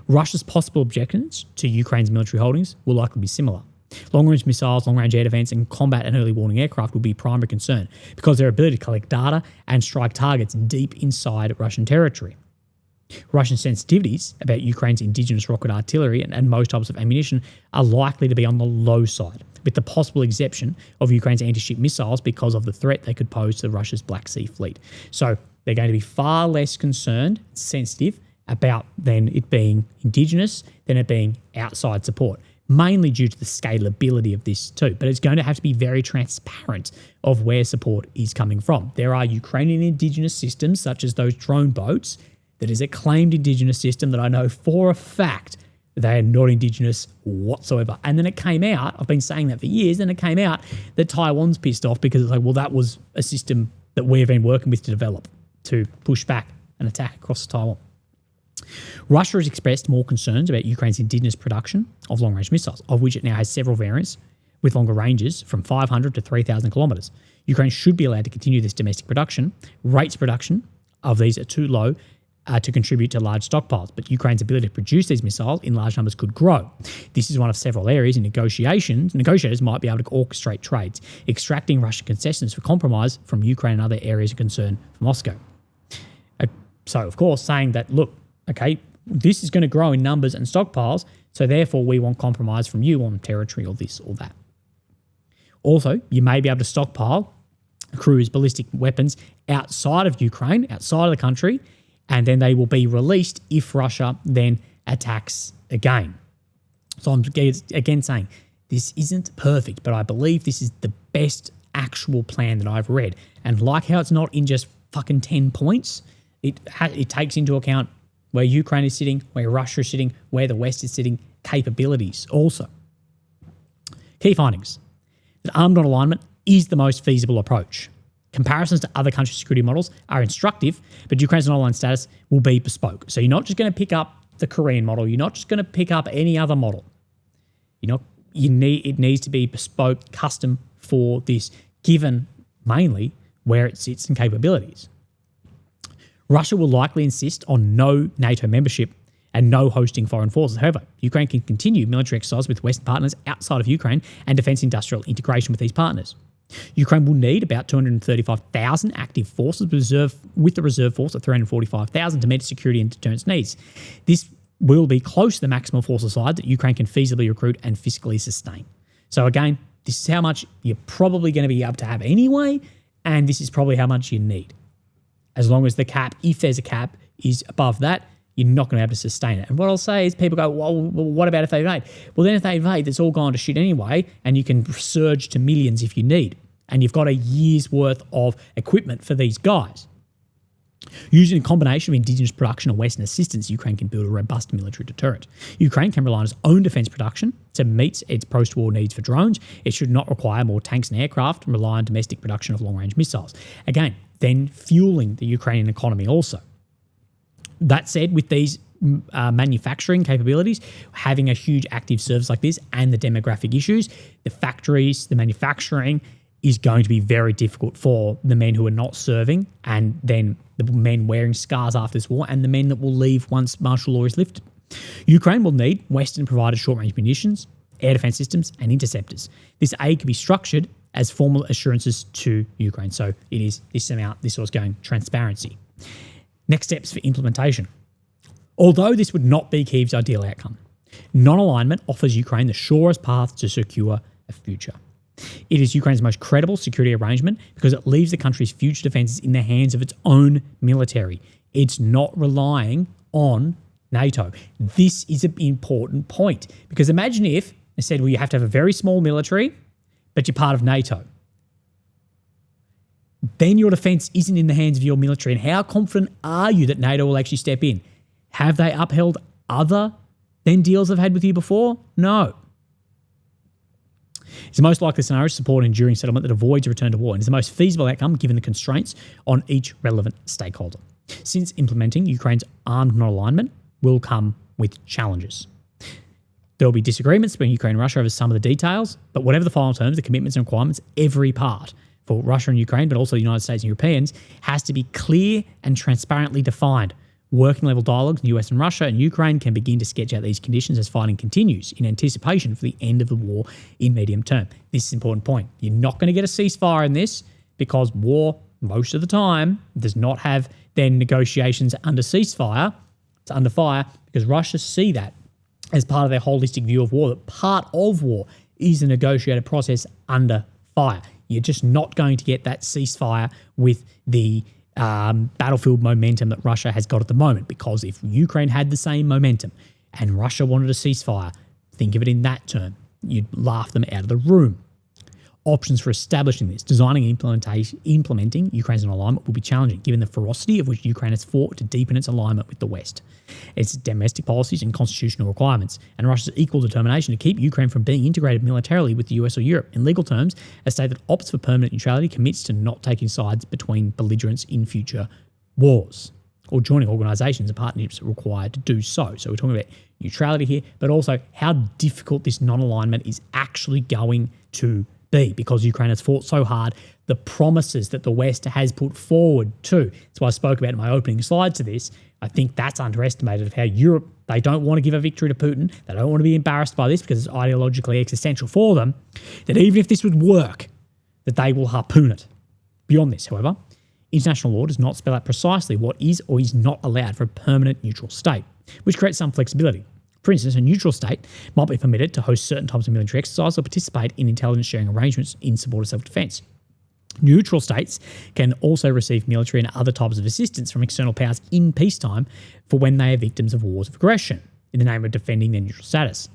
Russia's possible objections to Ukraine's military holdings will likely be similar. Long-range missiles, long-range air defense, and combat and early warning aircraft will be primary concern because their ability to collect data and strike targets deep inside Russian territory. Russian sensitivities about Ukraine's indigenous rocket artillery and most types of ammunition are likely to be on the low side, with the possible exception of Ukraine's anti-ship missiles because of the threat they could pose to Russia's Black Sea fleet. So they're going to be far less concerned, sensitive about then it being indigenous than it being outside support, mainly due to the scalability of this too. But it's going to have to be very transparent of where support is coming from. There are Ukrainian indigenous systems, such as those drone boats, that is a claimed indigenous system that I know for a fact They are not indigenous whatsoever. And then it came out, I've been saying that for years, and it came out that Taiwan's pissed off because it's like, well, that was a system that we've been working with to develop to push back an attack across Taiwan. Russia has expressed more concerns about Ukraine's indigenous production of long-range missiles, of which it now has several variants with longer ranges from 500 to 3,000 kilometres. Ukraine should be allowed to continue this domestic production. Rates of production of these are too low to contribute to large stockpiles, but Ukraine's ability to produce these missiles in large numbers could grow. This is one of several areas in negotiations. Negotiators might be able to orchestrate trades, extracting Russian concessions for compromise from Ukraine and other areas of concern for Moscow. So, of course, saying that, look, okay, this is going to grow in numbers and stockpiles, so therefore we want compromise from you on territory or this or that. Also, you may be able to stockpile cruise ballistic weapons outside of Ukraine, outside of the country, and then they will be released if Russia then attacks again. So I'm again saying this isn't perfect, but I believe this is the best actual plan that I've read. And like how it's not in just fucking 10 points, it takes into account where Ukraine is sitting, where Russia is sitting, where the West is sitting, capabilities also. Key findings. That armed non-alignment is the most feasible approach. Comparisons to other countries' security models are instructive, but Ukraine's non-aligned status will be bespoke. So you're not just going to pick up the Korean model. You're not just going to pick up any other model. It needs to be bespoke, custom for this, given mainly where it sits and capabilities. Russia will likely insist on no NATO membership and no hosting foreign forces. However, Ukraine can continue military exercise with Western partners outside of Ukraine and defence industrial integration with these partners. Ukraine will need about 235,000 active forces with the reserve force of 345,000 to meet security and deterrence needs. This will be close to the maximum force size that Ukraine can feasibly recruit and fiscally sustain. So again, this is how much you're probably going to be able to have anyway, and this is probably how much you need. As long as the cap, if there's a cap, is above that, you're not going to be able to sustain it. And what I'll say is people go, well, what about if they invade? Well, then if they invade, it's all gone to shit anyway, and you can surge to millions if you need. And you've got a year's worth of equipment for these guys. Using a combination of indigenous production and Western assistance, Ukraine can build a robust military deterrent. Ukraine can rely on its own defence production to meet its post-war needs for drones. It should not require more tanks and aircraft and rely on domestic production of long-range missiles. Again, then fueling the Ukrainian economy also. That said, with these manufacturing capabilities, having a huge active service like this and the demographic issues, the factories, the manufacturing is going to be very difficult for the men who are not serving, and then the men wearing scars after this war, and the men that will leave once martial law is lifted. Ukraine will need Western-provided short-range munitions, air defence systems, and interceptors. This aid can be structured as formal assurances to Ukraine. So it is this amount, this was going transparency. Next steps for implementation. Although this would not be Kyiv's ideal outcome, non-alignment offers Ukraine the surest path to secure a future. It is Ukraine's most credible security arrangement because it leaves the country's future defences in the hands of its own military. It's not relying on NATO. This is an important point because imagine if they said, well, you have to have a very small military, but you're part of NATO. Then your defence isn't in the hands of your military. And how confident are you that NATO will actually step in? Have they upheld other than deals they've had with you before? No. It's the most likely scenario to support an enduring settlement that avoids a return to war, and is the most feasible outcome given the constraints on each relevant stakeholder. Since implementing Ukraine's armed non-alignment will come with challenges. There will be disagreements between Ukraine and Russia over some of the details, but whatever the final terms, the commitments and requirements, every part for Russia and Ukraine, but also the United States and Europeans, has to be clear and transparently defined. Working level dialogues in the US and Russia and Ukraine can begin to sketch out these conditions as fighting continues in anticipation for the end of the war in medium term. This is an important point. You're not going to get a ceasefire in this because war, most of the time, does not have then negotiations under ceasefire. It's under fire because Russia see that as part of their holistic view of war, that part of war is a negotiated process under fire. You're just not going to get that ceasefire with the battlefield momentum that Russia has got at the moment, because if Ukraine had the same momentum and Russia wanted a ceasefire, think of it in that term, you'd laugh them out of the room. options for establishing this. Designing and implementing Ukraine's alignment will be challenging, given the ferocity of which Ukraine has fought to deepen its alignment with the West, its domestic policies and constitutional requirements, and Russia's equal determination to keep Ukraine from being integrated militarily with the US or Europe. In legal terms, a state that opts for permanent neutrality commits to not taking sides between belligerents in future wars, or joining organisations and partnerships required to do so. So we're talking about neutrality here, but also how difficult this non-alignment is actually going to be, because Ukraine has fought so hard. The promises that the West has put forward too. That's what I spoke about in my opening slide to this. I think that's underestimated of how Europe, they don't want to give a victory to Putin. They don't want to be embarrassed by this because it's ideologically existential for them, that even if this would work, that they will harpoon it. Beyond this, however, international law does not spell out precisely what is or is not allowed for a permanent neutral state, which creates some flexibility. For instance, a neutral state might be permitted to host certain types of military exercise or participate in intelligence sharing arrangements in support of self-defence. Neutral states can also receive military and other types of assistance from external powers in peacetime for when they are victims of wars of aggression in the name of defending their neutral status.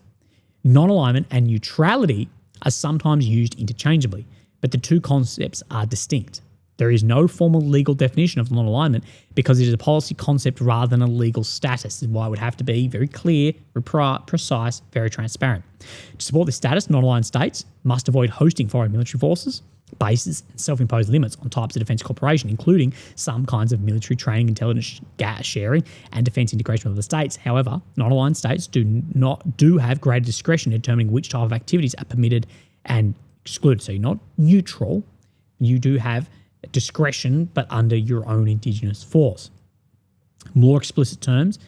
Non-alignment and neutrality are sometimes used interchangeably, but the two concepts are distinct. There is no formal legal definition of non-alignment because it is a policy concept rather than a legal status. This is why it would have to be very clear, precise, very transparent. To support this status, non-aligned states must avoid hosting foreign military forces, bases, and self-imposed limits on types of defence cooperation, including some kinds of military training, intelligence sharing, and defence integration with other states. However, non-aligned states do have greater discretion in determining which type of activities are permitted and excluded. So you're not neutral, you do have discretion, but under your own indigenous force. More explicit terms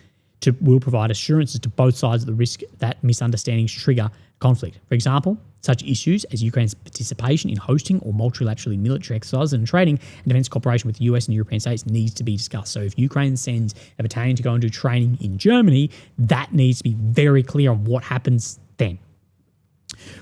will provide assurances to both sides of the risk that misunderstandings trigger conflict. For example, such issues as Ukraine's participation in hosting or multilaterally military exercises and training and defence cooperation with the US and European states needs to be discussed. So if Ukraine sends a battalion to go and do training in Germany, that needs to be very clear on what happens then.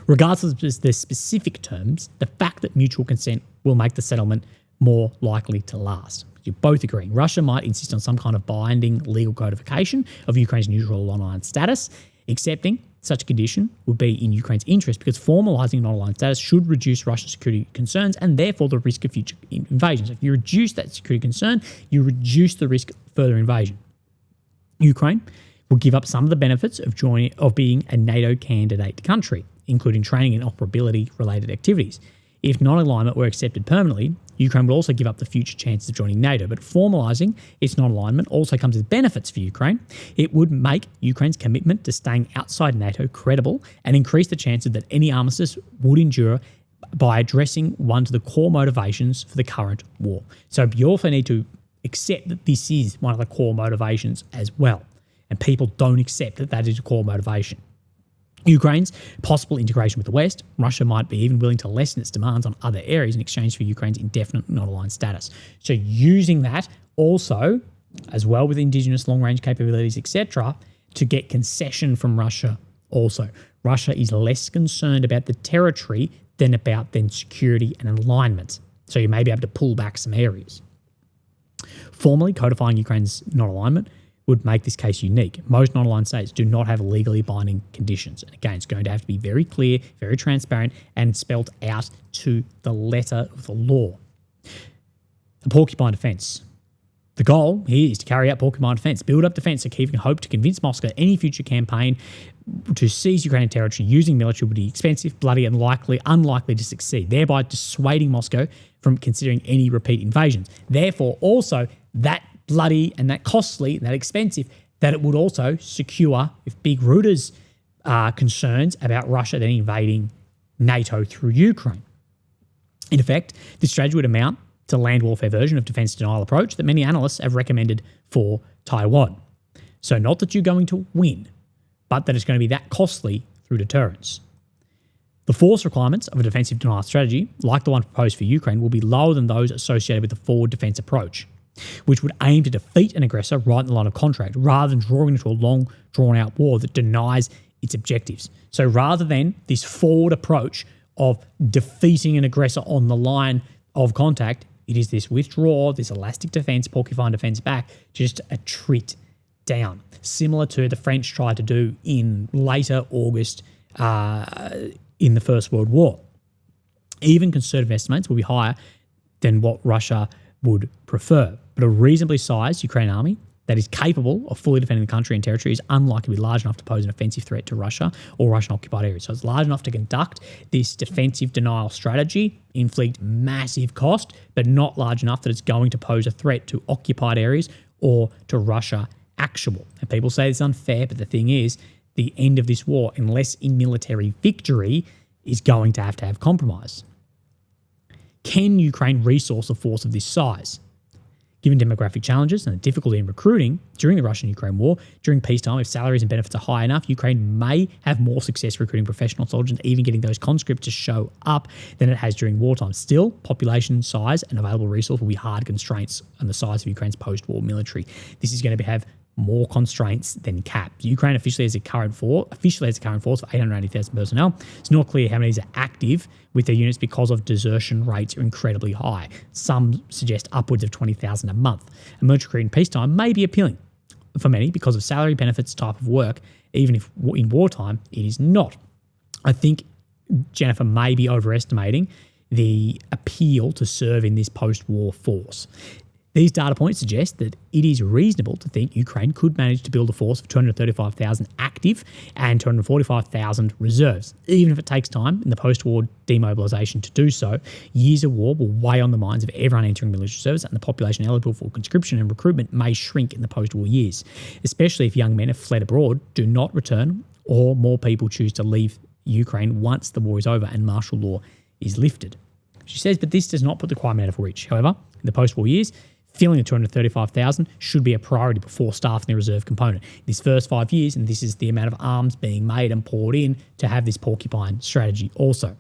Regardless of the specific terms, the fact that mutual consent will make the settlement more likely to last. You're both agreeing. Russia might insist on some kind of binding legal codification of Ukraine's neutral non-aligned status. Accepting such a condition would be in Ukraine's interest because formalising non-aligned status should reduce Russia's security concerns and therefore the risk of future invasions. If you reduce that security concern, you reduce the risk of further invasion. Ukraine will give up some of the benefits of being a NATO candidate country, including training and operability-related activities. If non-alignment were accepted permanently, Ukraine would also give up the future chances of joining NATO, but formalising its non-alignment also comes with benefits for Ukraine. It would make Ukraine's commitment to staying outside NATO credible and increase the chances that any armistice would endure by addressing one of the core motivations for the current war. So you also need to accept that this is one of the core motivations as well, and people don't accept that that is a core motivation. Ukraine's possible integration with the West, Russia might be even willing to lessen its demands on other areas in exchange for Ukraine's indefinite non-aligned status. So using that also, as well with indigenous long-range capabilities, etc., to get concession from Russia also. Russia is less concerned about the territory than about then security and alignment. So you may be able to pull back some areas. Formally codifying Ukraine's non-alignment would make this case unique. Most non-aligned states do not have legally binding conditions. And again, it's going to have to be very clear, very transparent, and spelled out to the letter of the law. The porcupine defence. The goal here is to carry out porcupine defence, build up defence, so Kyiv can hope to convince Moscow that any future campaign to seize Ukrainian territory using military would be expensive, bloody, and unlikely to succeed, thereby dissuading Moscow from considering any repeat invasions. Therefore, also, that bloody and that costly and that expensive, that it would also secure, if big Rutta's concerns about Russia then invading NATO through Ukraine. In effect, this strategy would amount to a land warfare version of defence denial approach that many analysts have recommended for Taiwan. So not that you're going to win, but that it's going to be that costly through deterrence. The force requirements of a defensive denial strategy, like the one proposed for Ukraine, will be lower than those associated with the forward defence approach, which would aim to defeat an aggressor right in the line of contract rather than drawing into a long, drawn-out war that denies its objectives. So rather than this forward approach of defeating an aggressor on the line of contact, it is this withdraw, this elastic defence, porcupine defence back, just a treat down. Similar to the French tried to do in later August in the First World War. Even conservative estimates will be higher than what Russia would prefer. But a reasonably sized Ukrainian army that is capable of fully defending the country and territory is unlikely to be large enough to pose an offensive threat to Russia or Russian-occupied areas. So it's large enough to conduct this defensive denial strategy, inflict massive cost, but not large enough that it's going to pose a threat to occupied areas or to Russia actual. And people say it's unfair, but the thing is, the end of this war, unless in military victory, is going to have compromise. Can Ukraine resource a force of this size? Given demographic challenges and the difficulty in recruiting during the Russian-Ukraine war, during peacetime, if salaries and benefits are high enough, Ukraine may have more success recruiting professional soldiers and even getting those conscripts to show up than it has during wartime. Still, population size and available resource will be hard constraints on the size of Ukraine's post-war military. This is going to have more constraints than caps. Ukraine officially has a current force of 880,000 personnel. It's not clear how many are active with their units because of desertion rates are incredibly high. Some suggest upwards of 20,000 a month. A military in peacetime may be appealing for many because of salary, benefits, type of work, even if in wartime it is not. I think Jennifer may be overestimating the appeal to serve in this post-war force. These data points suggest that it is reasonable to think Ukraine could manage to build a force of 235,000 active and 245,000 reserves. Even if it takes time in the post-war demobilisation to do so, years of war will weigh on the minds of everyone entering military service, and the population eligible for conscription and recruitment may shrink in the post-war years, especially if young men have fled abroad, do not return, or more people choose to leave Ukraine once the war is over and martial law is lifted. She says, but this does not put the requirement out of reach. However, in the post-war years, filling the 235,000 should be a priority before staffing the reserve component. This first 5 years, and this is the amount of arms being made and poured in to have this porcupine strategy also.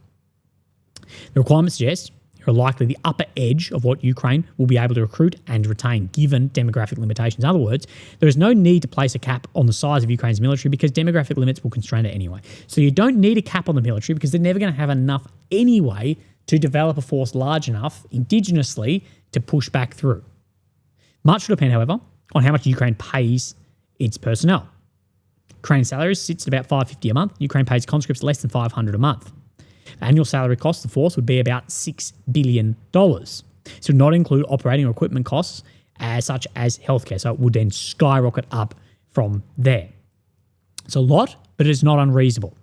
The requirements suggest are likely the upper edge of what Ukraine will be able to recruit and retain, given demographic limitations. In other words, there is no need to place a cap on the size of Ukraine's military because demographic limits will constrain it anyway. So you don't need a cap on the military because they're never going to have enough anyway to develop a force large enough indigenously to push back through. Much will depend, however, on how much Ukraine pays its personnel. Ukraine's salaries sits at about $550 a month. Ukraine pays conscripts less than $500 a month. Annual salary costs of the force would be about $6 billion. So it would not include operating or equipment costs such as healthcare. So it would then skyrocket up from there. It's a lot, but it is not unreasonable.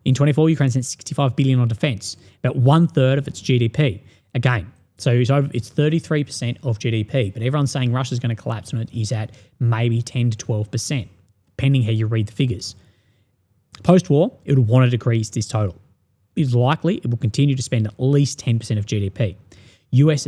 In 24, Ukraine spent $65 billion on defence, about 1/3 of its GDP. Again, so it's 33% of GDP, but everyone's saying Russia's going to collapse when it is at maybe 10 to 12%, depending how you read the figures. Post-war, it would want to decrease this total. It's likely it will continue to spend at least 10% of GDP. US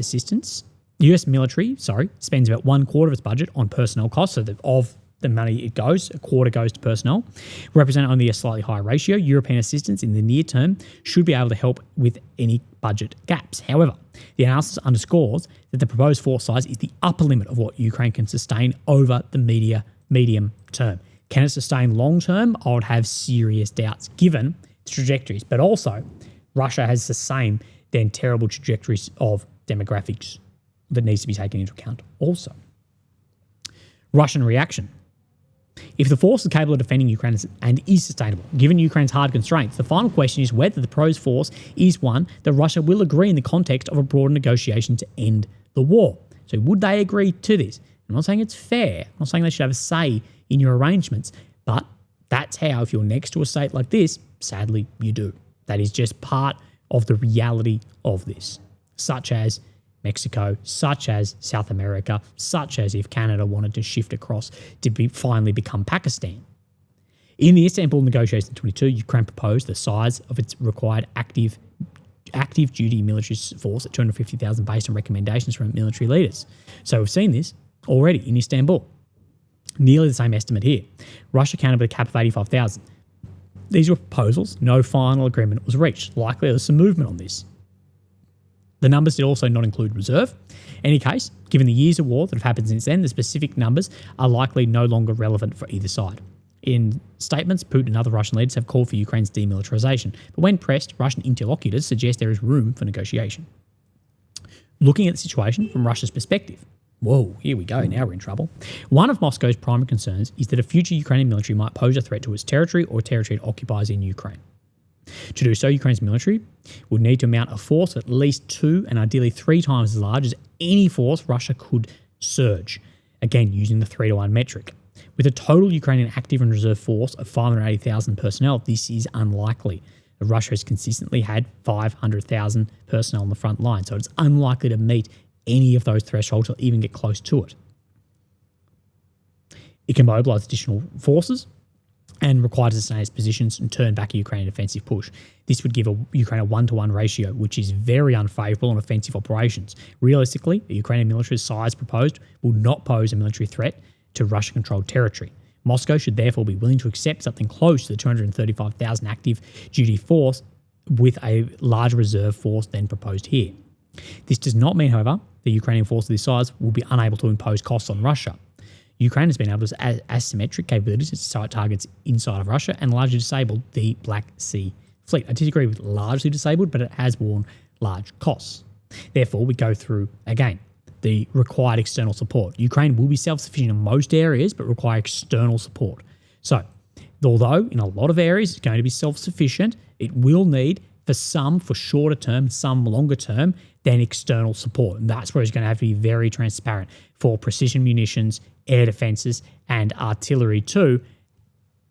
military spends about 1/4 of its budget on personnel costs, so that of the money it goes, a quarter goes to personnel, represent only a slightly higher ratio. European assistance in the near term should be able to help with any budget gaps. However, the analysis underscores that the proposed force size is the upper limit of what Ukraine can sustain over the medium term. Can it sustain long term? I would have serious doubts given the trajectories, but also Russia has the same then terrible trajectories of demographics that needs to be taken into account also. Russian reaction. If the force is capable of defending Ukraine and is sustainable, given Ukraine's hard constraints, the final question is whether the proposed force is one that Russia will agree in the context of a broader negotiation to end the war. So would they agree to this? I'm not saying it's fair. I'm not saying they should have a say in your arrangements, but that's how, if you're next to a state like this, sadly, you do. That is just part of the reality of this, such as Mexico, such as South America, such as if Canada wanted to shift across to finally become Pakistan. In the Istanbul negotiations in 22, Ukraine proposed the size of its required active duty military force at 250,000 based on recommendations from military leaders. So we've seen this already in Istanbul. Nearly the same estimate here. Russia countered with a cap of 85,000. These were proposals. No final agreement was reached. Likely there's some movement on this. The numbers did also not include reserve. In any case, given the years of war that have happened since then, the specific numbers are likely no longer relevant for either side. In statements, Putin and other Russian leaders have called for Ukraine's demilitarization, but when pressed, Russian interlocutors suggest there is room for negotiation. Looking at the situation from Russia's perspective, whoa, here we go, now we're in trouble. One of Moscow's primary concerns is that a future Ukrainian military might pose a threat to its territory or territory it occupies in Ukraine. To do so, Ukraine's military would need to mount a force of at least 2 and ideally 3 times as large as any force Russia could surge, again using the 3-to-1 metric. With a total Ukrainian active and reserve force of 580,000 personnel, this is unlikely. Russia has consistently had 500,000 personnel on the front line, so it's unlikely to meet any of those thresholds or even get close to it. It can mobilise additional forces and require to sustain its positions and turn back a Ukrainian offensive push. This would give Ukraine a 1-to-1 ratio, which is very unfavourable on offensive operations. Realistically, the Ukrainian military size proposed will not pose a military threat to Russian-controlled territory. Moscow should therefore be willing to accept something close to the 235,000 active duty force with a large reserve force than proposed here. This does not mean, however, the Ukrainian force of this size will be unable to impose costs on Russia. Ukraine has been able to asymmetric capabilities to sight targets inside of Russia and largely disabled the Black Sea Fleet. I disagree with largely disabled, but it has borne large costs. Therefore, we go through, again, the required external support. Ukraine will be self-sufficient in most areas, but require external support. So, although in a lot of areas it's going to be self-sufficient, it will need, for some for shorter term, some longer term, then external support. And that's where it's going to have to be very transparent for precision munitions, air defences, and artillery too,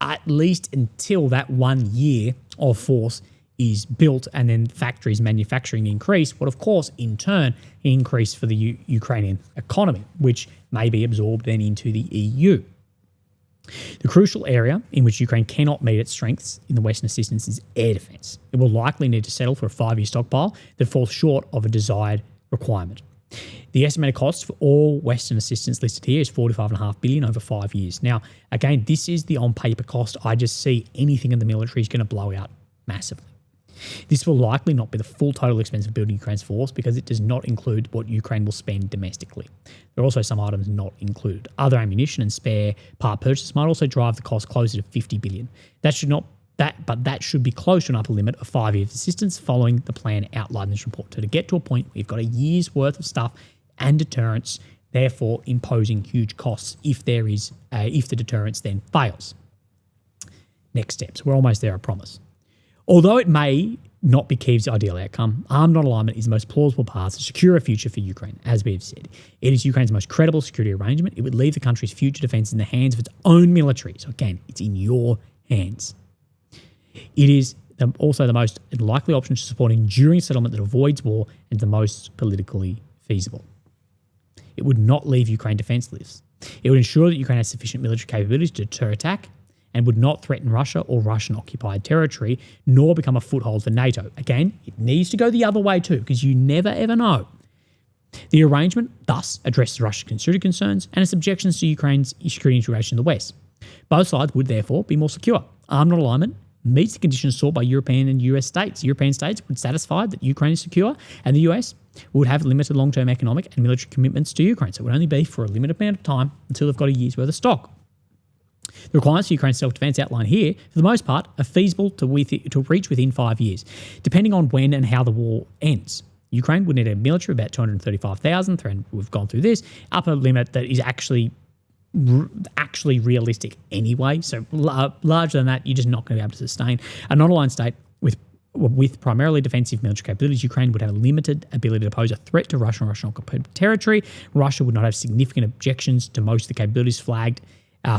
at least until that 1 year of force is built and then factories manufacturing increase, what of course in turn increase for the Ukrainian economy, which may be absorbed then into the EU. The crucial area in which Ukraine cannot meet its strengths in the Western assistance is air defence. It will likely need to settle for a 5-year stockpile that falls short of a desired requirement. The estimated cost for all Western assistance listed here is $45.5 billion over 5 years. Now, again, this is the on-paper cost. I just see anything in the military is going to blow out massively. This will likely not be the full total expense of building Ukraine's force because it does not include what Ukraine will spend domestically. There are also some items not included. Other ammunition and spare part purchases might also drive the cost closer to $50 billion. That should be close to an upper limit of 5 years of assistance following the plan outlined in this report. So to get to a point where you've got a year's worth of stuff and deterrence, therefore imposing huge costs if the deterrence then fails. Next steps. We're almost there, I promise. Although it may not be Kyiv's ideal outcome, armed non-alignment is the most plausible path to secure a future for Ukraine, as we have said. It is Ukraine's most credible security arrangement. It would leave the country's future defence in the hands of its own military. So again, it's in your hands. It is also the most likely option to support enduring settlement that avoids war and the most politically feasible. It would not leave Ukraine defenceless. It would ensure that Ukraine has sufficient military capabilities to deter attack and would not threaten Russia or Russian-occupied territory, nor become a foothold for NATO. Again, it needs to go the other way too, because you never ever know. The arrangement thus addresses Russia's security concerns and its objections to Ukraine's security integration in the West. Both sides would therefore be more secure. Armed non-alignment meets the conditions sought by European and US states. European states would satisfy that Ukraine is secure, and the US would have limited long-term economic and military commitments to Ukraine. So it would only be for a limited amount of time until they've got a year's worth of stock. The requirements for Ukraine's self-defence outlined here, for the most part, are feasible to reach within 5 years, depending on when and how the war ends. Ukraine would need a military of about 235,000, and we've gone through this, upper limit that is actually realistic anyway. So larger than that, you're just not going to be able to sustain. A non-aligned state with primarily defensive military capabilities, Ukraine would have a limited ability to pose a threat to Russia and Russian-occupied territory. Russia would not have significant objections to most of the capabilities flagged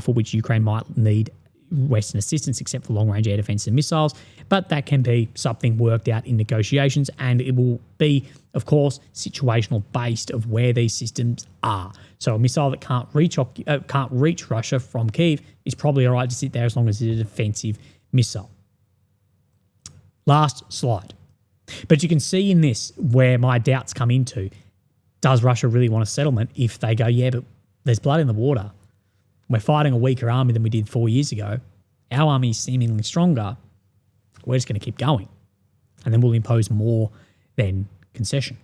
for which Ukraine might need Western assistance, except for long-range air defence and missiles. But that can be something worked out in negotiations, and it will be, of course, situational based of where these systems are. So a missile that can't reach Russia from Kyiv is probably all right to sit there as long as it's a defensive missile. Last slide. But you can see in this where my doubts come into, does Russia really want a settlement if they go, yeah, but there's blood in the water. We're fighting a weaker army than we did 4 years ago. Our army is seemingly stronger. We're just going to keep going. And then we'll impose more than concession.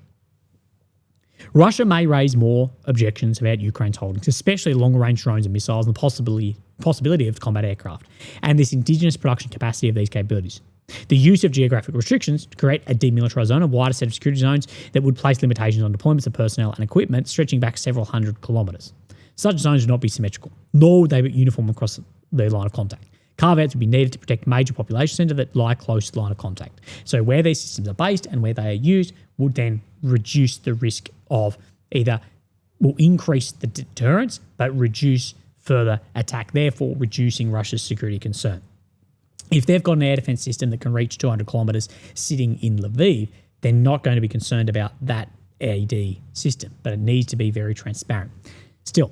Russia may raise more objections about Ukraine's holdings, especially long-range drones and missiles and the possibility of combat aircraft, and this indigenous production capacity of these capabilities. The use of geographic restrictions to create a demilitarised zone, a wider set of security zones that would place limitations on deployments of personnel and equipment stretching back several hundred kilometres. Such zones would not be symmetrical, nor would they be uniform across the line of contact. Carve-outs would be needed to protect major population centres that lie close to the line of contact. So where these systems are based and where they are used would then reduce the risk of either will increase the deterrence but reduce further attack, therefore reducing Russia's security concern. If they've got an air defence system that can reach 200 kilometres sitting in Lviv, they're not going to be concerned about that AD system, but it needs to be very transparent. Still,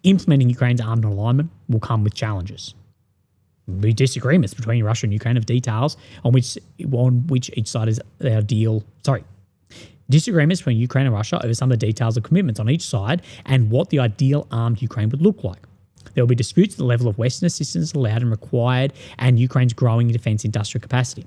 implementing Ukraine's armed non-alignment will come with challenges. There'll be disagreements between Russia and Ukraine of details on which each side is disagreements between Ukraine and Russia over some of the details of commitments on each side and what the ideal armed Ukraine would look like. There will be disputes at the level of Western assistance allowed and required and Ukraine's growing defence industrial capacity.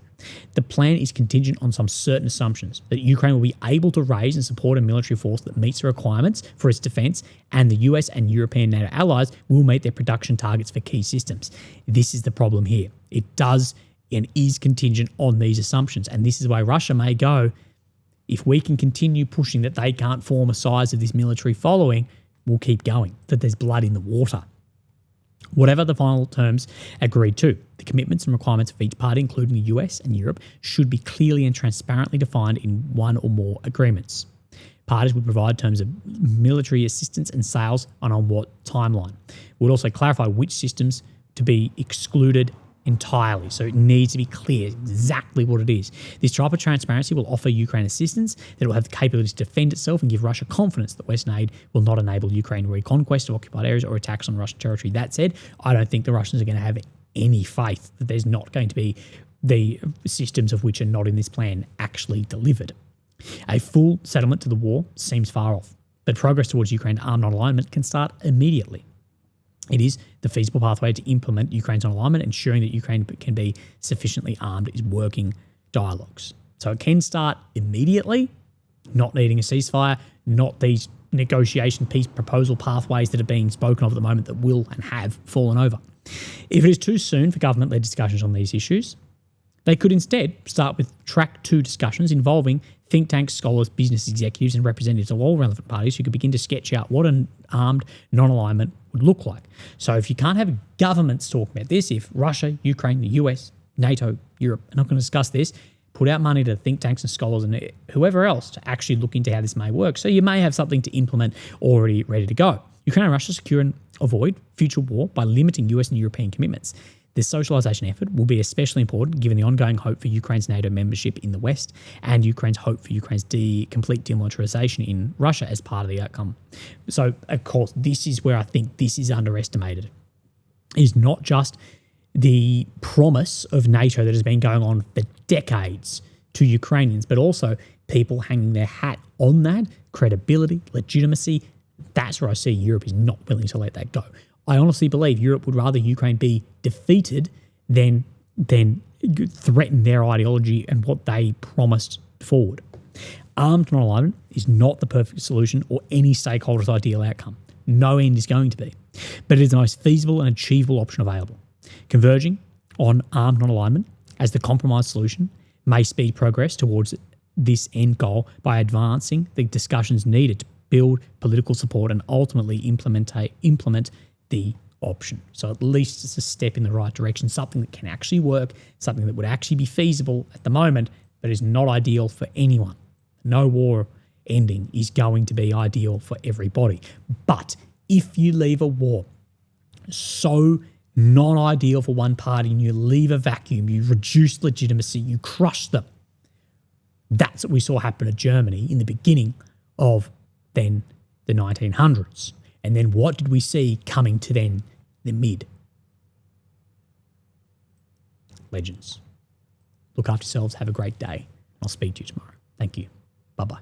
The plan is contingent on some certain assumptions that Ukraine will be able to raise and support a military force that meets the requirements for its defence, and the US and European NATO allies will meet their production targets for key systems. This is the problem here. It does and is contingent on these assumptions, and this is why Russia may go, if we can continue pushing that they can't form a size of this military following, we'll keep going, that there's blood in the water. Whatever the final terms agreed to, the commitments and requirements of each party, including the US and Europe, should be clearly and transparently defined in one or more agreements. Parties would provide terms of military assistance and sales and on what timeline. We'll also clarify which systems to be excluded entirely, so it needs to be clear exactly what it is. This type of transparency will offer Ukraine assistance that will have the capability to defend itself and give Russia confidence that Western aid will not enable Ukraine reconquest of occupied areas or attacks on Russian territory. That said, I don't think the Russians are going to have any faith that there's not going to be the systems of which are not in this plan actually delivered. A full settlement to the war seems far off, but progress towards Ukraine's armed non-alignment can start immediately. It is the feasible pathway to implement Ukraine's non-alignment, ensuring that Ukraine can be sufficiently armed is working dialogues. So it can start immediately, not needing a ceasefire, not these negotiation peace proposal pathways that are being spoken of at the moment that will and have fallen over. If it is too soon for government-led discussions on these issues, they could instead start with track 2 discussions involving think tanks, scholars, business executives and representatives of all relevant parties who could begin to sketch out what an armed non-alignment would look like. So if you can't have governments talk about this, if Russia, Ukraine, the US, NATO, Europe are not going to discuss this, put out money to think tanks and scholars and whoever else to actually look into how this may work. So you may have something to implement already ready to go. Ukraine and Russia secure and avoid future war by limiting US and European commitments. This socialisation effort will be especially important given the ongoing hope for Ukraine's NATO membership in the West and Ukraine's hope for Ukraine's complete demilitarisation in Russia as part of the outcome. So, of course, this is where I think this is underestimated. Is not just the promise of NATO that has been going on for decades to Ukrainians, but also people hanging their hat on that, credibility, legitimacy. That's where I see Europe is not willing to let that go. I honestly believe Europe would rather Ukraine be defeated than threaten their ideology and what they promised forward. Armed non-alignment is not the perfect solution or any stakeholder's ideal outcome. No end is going to be. But it is the most feasible and achievable option available. Converging on armed non-alignment as the compromise solution may speed progress towards this end goal by advancing the discussions needed to build political support and ultimately implement the option. So at least it's a step in the right direction, something that can actually work, something that would actually be feasible at the moment, but is not ideal for anyone. No war ending is going to be ideal for everybody. But if you leave a war so non-ideal for one party and you leave a vacuum, you reduce legitimacy, you crush them. That's what we saw happen to Germany in the beginning of then the 1900s. And then what did we see coming to then the mid? Legends. Look after yourselves. Have a great day. I'll speak to you tomorrow. Thank you. Bye-bye.